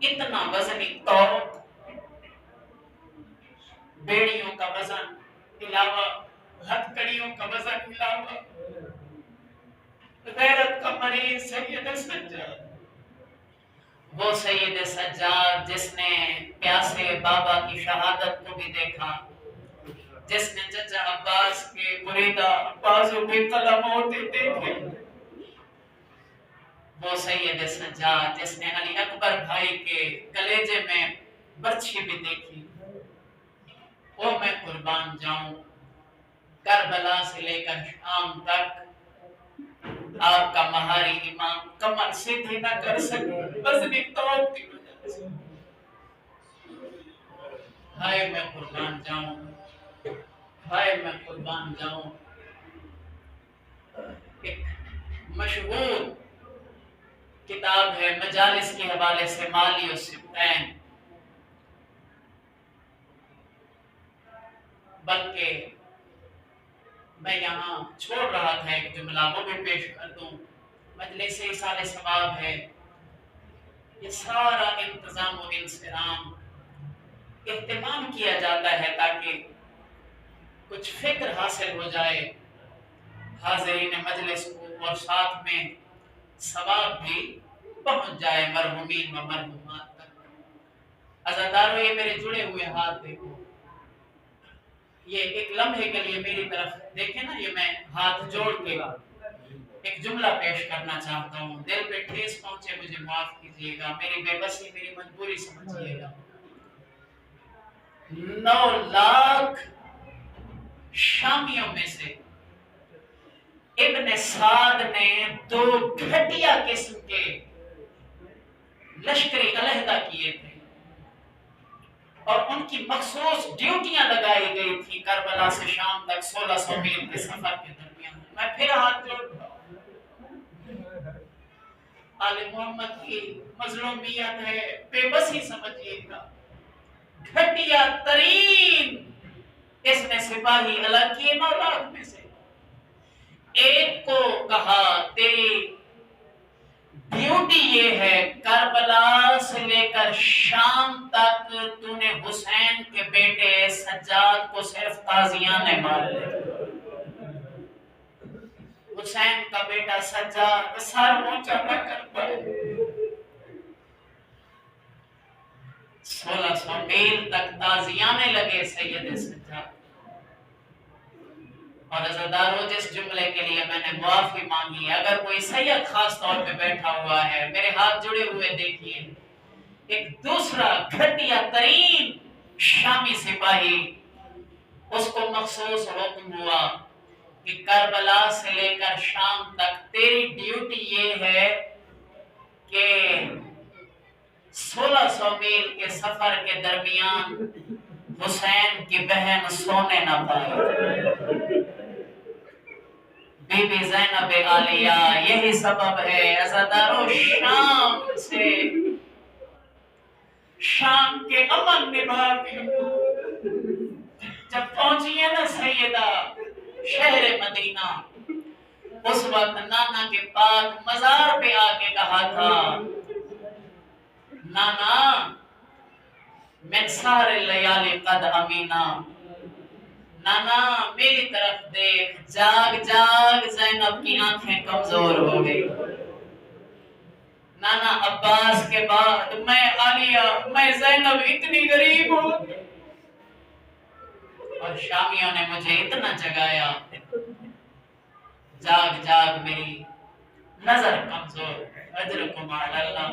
اتنا وزنی توق، بیڑیوں کا وزن علاوہ، ہتھکڑیوں کا وزن علاوہ، غیرت کا مریض سید سجاد، وہ سید سجاد جس نے پیاسے بابا کی شہادت کو بھی دیکھا، جس نے چچا عباس کے بریدہ بازو پہ قلم ہوتے دیکھے، وہ سید سجاد جس نے علی اکبر بھائی کے کلیجے میں برچھی بھی دیکھی، وہ میں قربان جاؤں، کربلا سے لے کر شام تک آپ کا مہاری امام کمر سیدھی نہ کر سکے وزنی توق کی وجہ سے۔ ہائے میں قربان جاؤں، ہائے میں قربان جاؤں۔ ایک مشہور کتاب ہے مجالس کے حوالے سے، مالی السبتین، بلکہ میں یہاں چھوڑ رہا تھا ایک جملہ، وہ بھی پیش کر دوں۔ مجلس ایصال ثواب ہے، یہ سارا انتظام و انصرام اہتمام کیا جاتا ہے تاکہ کچھ فکر حاصل ہو جائے حاضرین مجلس کو، اور ساتھ میں ثواب بھی پہنچ جائے مرحومین و مرحومات تک۔ عزادارو یہ میرے جڑے ہوئے ہاتھ دیکھو، یہ ایک لمحے کے لیے میری طرف دیکھیں نا، یہ میں ہاتھ جوڑ کے ایک جملہ پیش کرنا چاہتا ہوں، دل پہ ٹھیس پہنچے مجھے معاف کیجیے گا، میری بے بسی میری مجبوری سمجھیے گا۔ 9 لاکھ شامیوں میں سے ابن سعد نے 2 گھٹیا قسم کے لشکری علیحدہ کیے تھے، اور ان کی مخصوص ڈیوٹیاں لگائی گئی تھی کربلا سے شام تک 1600 میل کے سفر کے درمیان۔ میں پھر ہاتھ جوڑ رہا ہوں، آل محمد کی مظلومیت ہے، بے بسی سمجھیے گا۔ گھٹیا ترین اس نے سپاہی الگ کیے 9 لاکھ میں سے، ایک کو کہا تیری ڈیوٹی یہ ہے کربلا سے لے کر شام تک تو نے حسین کے بیٹے سجاد کو صرف تازیانے مار دے۔ حسین کا بیٹا سجاد سر اونچا نہ کر پائے، 1600 میل تک تازیانے لگے سید سجاد۔ اور عزادارو جس جملے کے لیے میں نے معافی مانگی ہے، اگر کوئی سید خاص طور پہ بیٹھا ہوا ہے، میرے ہاتھ جڑے ہوئے دیکھیے، एक दूसरा घटिया तरीन शामी सिपाही, उसको मखसूस हुक्म हुआ कि करबला से लेकर शाम तक तेरी ड्यूटी ये है कि 1600 मील के सफर के दरमियान हुसैन की बहन सोने न पाए। बीबी ज़ैनब आलिया, यही सबब है अज़ादारों, शाम के अमन निभा के जब पहुंची है ना सैयदा शहर मदीना, उस वक्त नाना के पाक मजार पे आके कहा था, नाना मैं सारे लयाली कद अमीना, नाना मेरी तरफ देख, जाग जाग ज़ैनब की आंखें कमजोर हो गई। नाना अब्बास के बाद मैं आलिया, मैं ज़ैनब इतनी गरीब हूँ और शामियों ने मुझे इतना जगाया, जाग जाग मेरी नजर कमजोर है। अजरुकुम अल्लाह,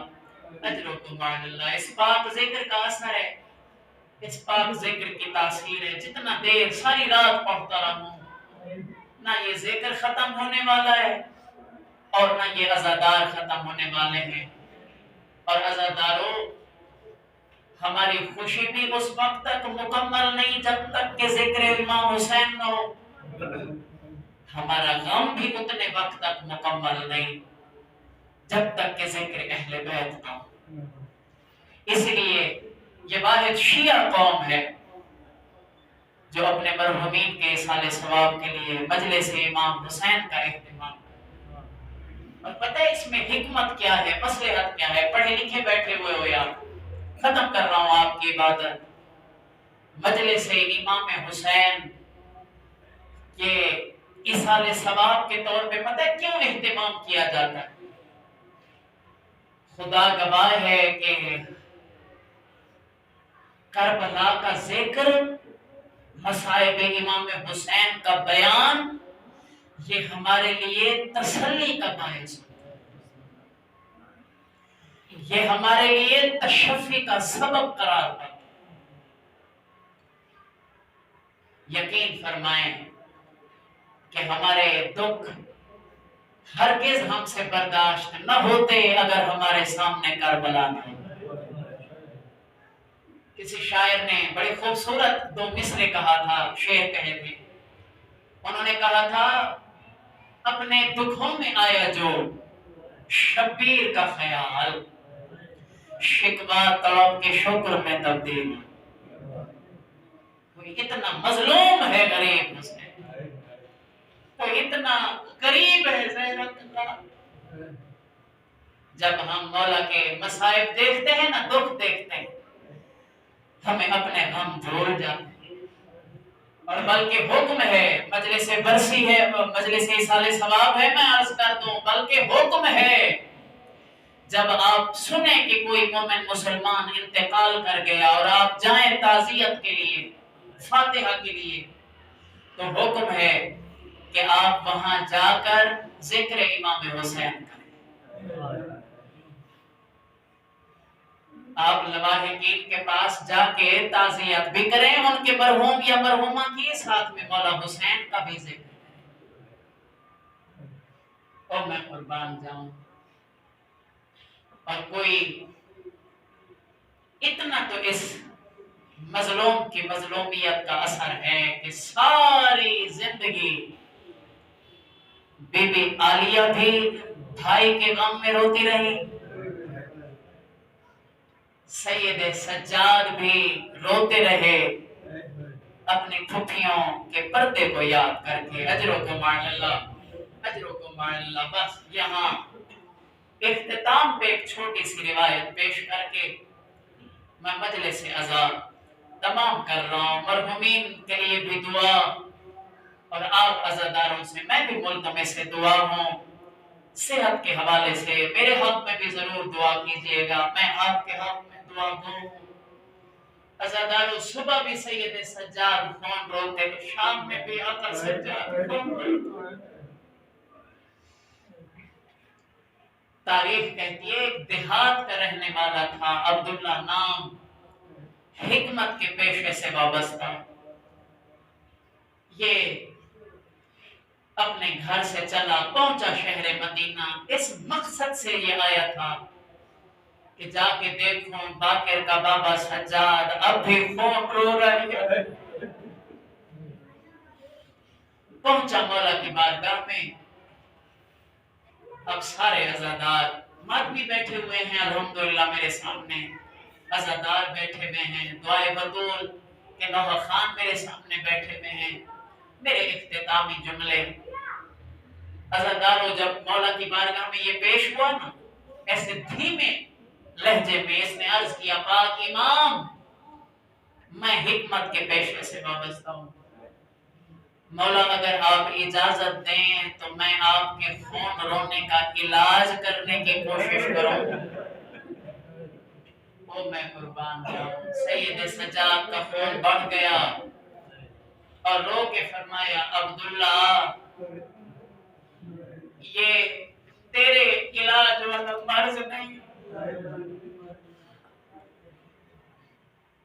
अजरुकुम अल्लाह। इस पाक जिक्र का असर है, इस पाक जिक्र की तासीर है। जितना देर सारी रात पढ़ता रहूं, ना ये जिक्र खत्म होने वाला है और ना ये अज़ादार खत्म होने वाले हैं। और अज़ादारों, हमारी खुशी भी उस वक्त तक मुकम्मल नहीं जब तक कि जिक्र इमाम हुसैन न हो, हमारा गम भी उतने वक्त तक मुकम्मल नहीं जब तक कि जिक्र अहले बैत न हो। इसलिए ये वाहिद शिया कौम है जो अपने मरहूमीन के इसाले सवाब के लिए मजलिस इमाम हुसैन का एहतमाम। और पता है इसमें हिकमत क्या है, मसलहत क्या है? पढ़े लिखे बैठे हुए हो यार, खत्म कर रहा हूं आपकी इबादत। मजलिस इमाम हुसैन के इसाले सवाब के तौर पे पता है क्यों एहतमाम किया जाता है? खुदा गवाह है कि करबला का जिक्र, मसाइब इमाम हुसैन का बयान, ये हमारे लिए तसल्ली का बायस होता है, ये हमारे लिए तशफ़ी का सबब करार पाता है। यकीन फरमाएं कि हमारे दुख हरगिज हमसे बर्दाश्त न होते अगर हमारे सामने करबला न हो। किसी शायर ने बड़े खूबसूरत दो मिसरे कहा था, शेर कहे थे। उन्होंने कहा था, अपने दुखों में आया जो शब्बीर का ख्याल, शिकवा तड़प के शुक्र में तब्दील। कोई इतना मजलूम है गरीब मुझसे, कोई इतना गरीब है ज़ैनब। जब हम मौला के मसाइब देखते हैं ना, दुख देखते हैं, हमें अपने गम भूल जाते हैं। और बल्कि हुक्म है, मजलिस बरसी है, मजलिस इसाले सवाब है, मैं अर्ज कर दूं, बल्कि हुक्म है जब आप सुने कि कोई मोमिन मुसलमान इंतकाल कर गया और आप जाएं ताज़ियत के लिए, फातिहा के लिए, तो हुक्म है कि आप वहां जाकर जिक्र इमाम हुसैन करें। आप लवाहिकीन के पास जाके ताज़ियत भी करें उनके मरहूम या मरहूमा की, साथ में मौला हुसैन का भी जिक्र करें। और मैं कुर्बान जाऊं, और कोई इतना तो इस मजलूम की मजलूमियत का असर है कि सारी जिंदगी बीबी आलिया भी भाई के गम में रोती रही, सैयद सज्जाद भी रोते रहे अपनी फुफियों के पर्दे को याद करके। अजरो को माअल्लाह, अजरो को माअल्लाह। बस यहाँ इख्तिताम पे एक छोटी सी रिवायत पेश करके मैं मजलिस अज़ा तमाम कर रहा हूँ। मरहूमीन के लिए भी दुआ, और आप अज़ादारों से मैं भी मुल्तमिस दुआ हूँ। सेहत के हवाले से मेरे हक में भी जरूर दुआ कीजिएगा, मैं आपके हक में दुआ दूँ। अज़ादारों, सुबह भी सैयद सज्जाद फोन रोते, शाम में भी आका सज्जाद फोन रोते। तारीख कहती है एक देहात का रहने वाला था, अब्दुल्ला नाम, हिकमत के पेशे से वाबस्ता। ये अपने घर से चला, पहुंचा शहर मदीना, इस मकसद से ये आया था कि जाके देखूं बाकिर का बाबा सज्जाद अब भी खून रो रही है। पहुंचा मौला की बारगाह में। अब सारे अज़ादार मर्द बैठे हुए हैं, अल्हम्दुलिल्लाह मेरे सामने अज़ादार बैठे हुए हैं, दुआए बतूल के नौहा खान मेरे सामने बैठे हुए हैं। मेरे इख्तितामी जुमले अज़ादारों, जब मौला की बारगाह में ये पेश हुआ ना, ऐसे धीमे लहजे में इसने अर्ज किया, पाक इमाम मैं हिकमत के पेशे से वाबस्ता हूँ, मौला अगर आप इजाजत दें तो मैं आपके खून रोने का इलाज करने की कोशिश करूं। ओ मैं कुर्बान जाऊं। सैयद सज्जाद का खून बढ़ गया और रो के फरमाया, अब्दुल्ला ये तेरे इलाज वाला मर्ज नहीं।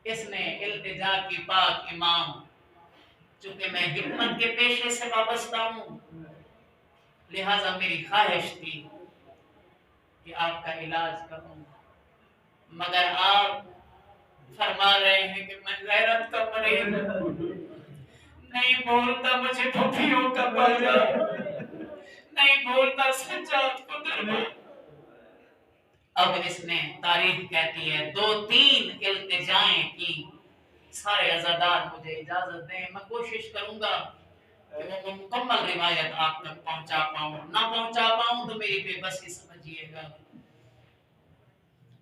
इसने इल्तिजा की, पाक इमाम चूंकि मैं हिकमत के पेशे से वाबस्ता हूँ, लिहाजा मेरी ख्वाहिश थी कि आपका इलाज करूं, मगर आप फरमा रहे हैं कि मैं गैरत का मरीज नहीं बोलता, मुझे फुफियों का बाजा नहीं बोलता, सज्जाद को दरबार। अब इसने, तारीख कहती है, 2-3 इल्तिजाएं की, सारे अज़ादार मुझे इजाजत दें, मैं कोशिश करूंगा कि वो मुकम्मल रिवायत आप तक पहुंचा पाऊं, ना पहुंचा पाऊं तो मेरी बेबसी समझिएगा।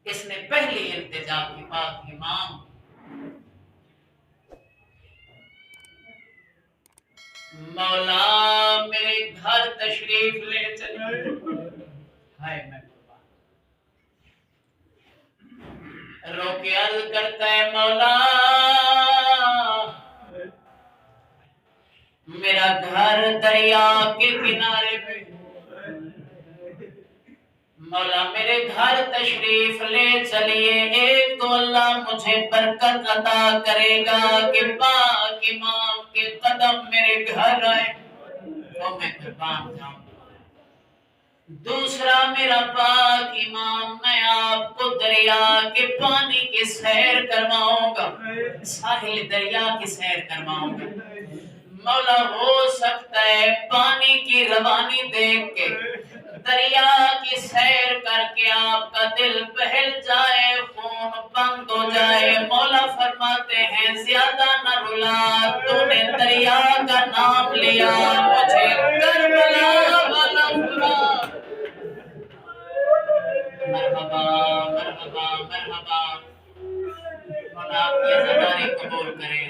इसने पहली इल्तिजा की, पाक इमाम मौला मेरे घर तशरीफ ले चलिए। हाय मैं रोके अर्ज करता है, मौला मेरा घर दरिया के किनारे पे, मौला मेरे घर तशरीफ ले चलिए, एक तो अल्लाह मुझे बरकत अता करेगा कि पाक इमाम के कदम मेरे घर आए तो मैं कुर्बान जाऊं। दूसरा मेरा पाक इमाम, मैं आपको दरिया के पानी की सैर करवाऊंगा, साहिल दरिया की सैर करवाऊंगा। मौला हो सकता है पानी की रवानी देख के, दरिया की सैर करके आपका दिल बहल जाए, खून बंद हो जाए। मौला फरमाते हैं, ज्यादा न रुला, तूने दरिया का नाम लिया, मुझे करबला वाला फुला। मरहबा मरहबा मरहबा। मौला आपकी अज़ादारी कबूल करे,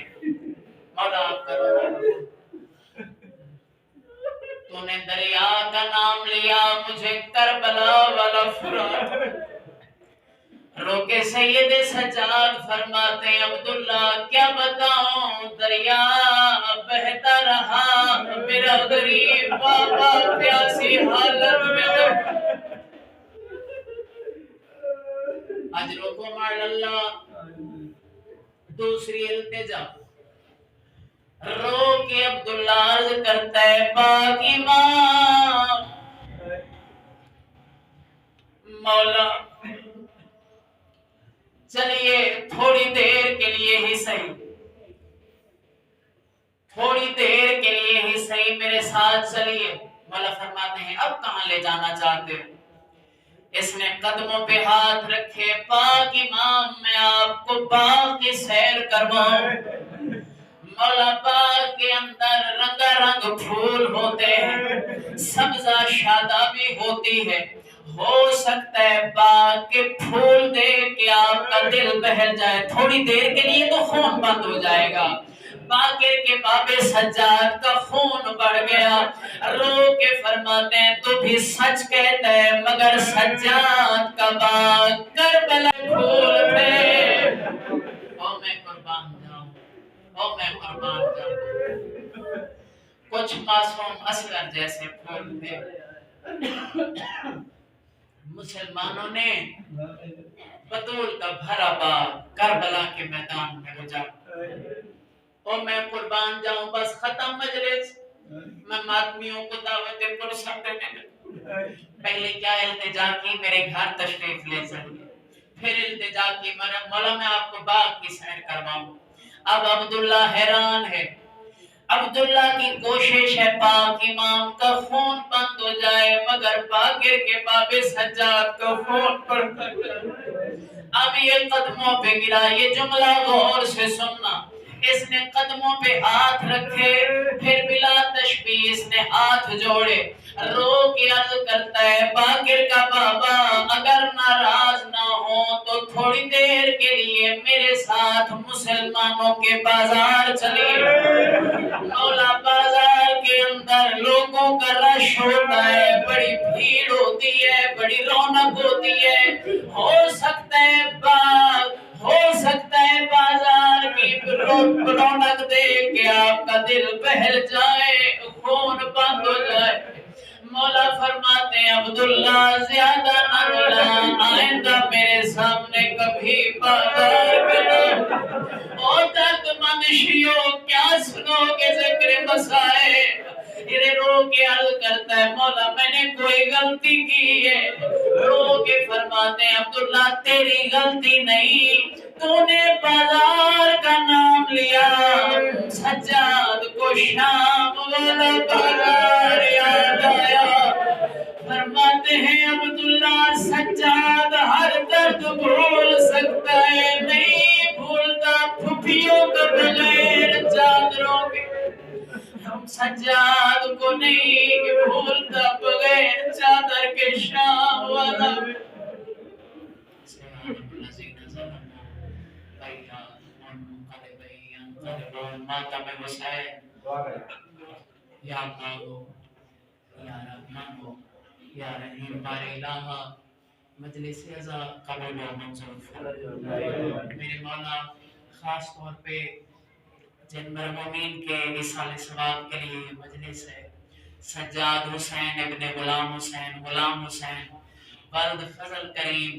मौला आपका रोना, तूने दरिया का नाम लिया, मुझे करबला वाला फुरात। रोके सैयद सज्जाद फरमाते हैं, अब्दुल्ला क्या बताऊं, दरिया बहता रहा, मेरा गरीब बाबा प्यासी हालत में। आज रोको माशाअल्लाह। दूसरी इल्तिजा, रो के अब्दुल्ला अर्ज करता है, पाक इमाम मौला चलिए थोड़ी देर के लिए ही सही, थोड़ी देर के लिए ही सही मेरे साथ चलिए। मौला फरमाते हैं, अब कहां ले जाना चाहते हो? इसने कदमों पे हाथ रखे, पाक इमाम मैं आपको बाग की सैर करवाऊं। मौला बाग के अंदर रंगारंग फूल होते हैं, सब्जा शादाबी होती है, हो सकता है बाग के फूल देख के आपका दिल बहल जाए, थोड़ी देर के लिए तो खून बंद हो जाएगा। बाकिर के बाबे सज्जाद का खून बढ़ गया, रो के फरमाते हैं, तू भी सच कहता है, मगर सज्जाद का बाग करबला फूल थे। ओ मैं कुर्बान जाऊं, ओ मैं कुर्बान जाऊं। कुछ मासूम असगर जैसे फूल थे, मुसलमानों ने बतूल का भरा बाग करबला के मैदान में गुजारा। और मैं कुर्बान जाऊं, बस खत्म मजलिस, मैं मातमियों को दावत पुरसत देने लगा। पहले क्या इल्तिजा की, मेरे घर तशरीफ ले चलिए, फिर इल्तिजा की मौला मैं आपको बाग की सैर करवाऊं। अब अब्दुल्ला हैरान है, अब्दुल्ला की कोशिश है पाक इमाम का खून बंद हो जाए, मगर बाकिर के बाबे सज्जाद का खून पड़ता जाए। अब ये कदमों पे गिरा, ये जुमला गौर से सुनना, इसने कदमों पे हाथ रखे, फिर बिला तशबीह इसने हाथ जोड़े, रो के अर्ज करता है, बाकिर का बाबा अगर नाराज ना हो तो थोड़ी देर के लिए मेरे साथ मुसलमानों के बाजार चलिए। मौला बाजार के अंदर लोगों का रश होता है, बड़ी भीड़ होती है, बड़ी रौनक होती है, हो सकता है बाजार की रौनक देख के आपका दिल बहल जाए, खून बंद हो जाए। मौला फरमाते हैं अब्दुल्ला ज्यादा न रुला, आइंदा मेरे सामने कभी बाजार करना। ओ तक मनुष्यों क्या सुनोगे जिक्र मसाए, इधर रो के अर्ज करता है मौला मैंने कोई गलती की है। रो के फरमाते हैं अब्दुल्ला तेरी गलती नहीं, तूने बाजार का नाम लिया, सज्जाद को शाम वाला बाजार याद आया। फरमाते हैं अब्दुल्ला सज्जाद हर दर्द भूल सकता है, नहीं भूलता फुफियों के बगैर चादरों के, हम सज्जाद को नहीं भूलता बगैर चादर के शाम वाला। माता में बसाए या मांगो या रहमानो या रहीम बारे इलाहा मजलिस अज़ा कबूल व मंजूर फरमाए। मेरे मौला खास तौर पे जिन मरहूमीन के इसाले सवाब के लिए मजलिस है, सज्जाद हुसैन इब्ने गुलाम हुसैन वल्द फजल करीम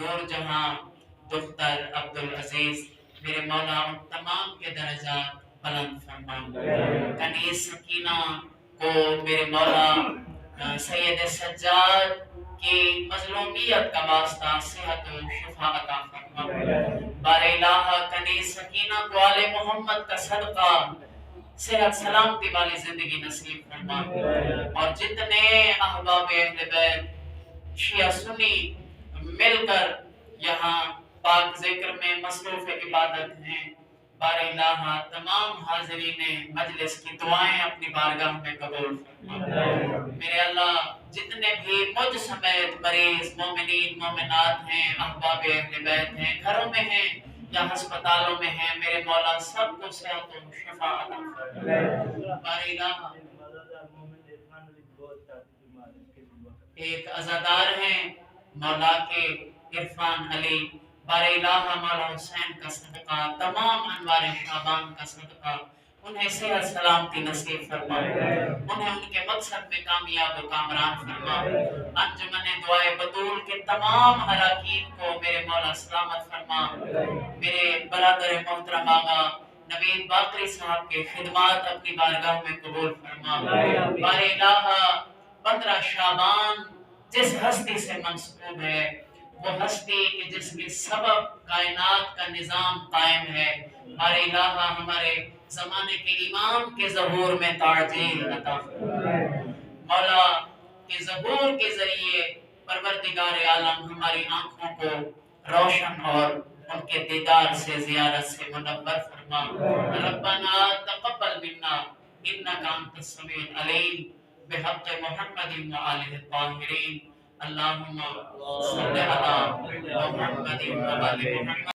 नूर जहां दुख्तर अब्दुल अजीज, मेरे मौला उन तमाम के दर्जात बुलंद फरमा। कनीज़ सकीना को मेरे मौला सैयद सज्जाद की मज़लूमियत का वास्ता सेहत और शिफा अता फरमा। बारे इलाहा कनीज़ सकीना को आले मोहम्मद का सदका सेहत सलामती वाली जिंदगी नसीब फरमा। और जितने अहबाब अहले बैत शिया सुन्नी मिलकर यहाँ पाक जिक्र में मसरूफ इबादत हैं, बारे इलाहा तमाम हाज़रीन मजलिस की दुआएं अपनी बारगाह में कबूल फरमा। मेरे अल्लाह जितने भी मुझ समेत मरीज मोमिनीन मोमिनात हैं, अहबाब अहले बैत हैं, घरों में हैं या अस्पतालों में हैं, मेरे मौला सबको सेहत और शिफा अता फरमा। बारे इलाहा एक अज़ादार हैं मौला के इरफान अली, बारे इलाहा मौला हुसैन का सदका, तमाम अनवार शाबान का सदका, उन्हें सेहत सलामती नसीब फरमा, उन्हें उनके मकसद में कामयाब और कामरान फरमा। अंजुमन दुआए बतूल के तमाम अराकीन को मेरे मौला सलामत फरमा। मेरे बरादर मोहतरम आगा नवीद बाकरी साहब के खिदमात अपनी बारगाह में कबूल फरमा। बारे इलाहा 15 शाबान जिस हस्ती से मंसूब है, वो हस्ती कि जिसके सबब कायनात का निजाम कायम है, बारे इलाहा हमारे ज़माने के इमाम के ज़हूर में ताजील अता फरमा। मौला के ज़हूर के ज़रिए परवरदिगार आलम हमारी आँखों को रोशन और उनके दीदार से ज़ियारत से मुनव्वर फरमा। रब्बना तक़ब्बल मिन्ना इन्नका अंतस समीउल अलीम बिहक़्क़ि मुहम्मदिन व आलिहि ताहिरीन। अल्लाहुम्मा सल्लि अला मुहम्मदिन व आलि मुहम्मद।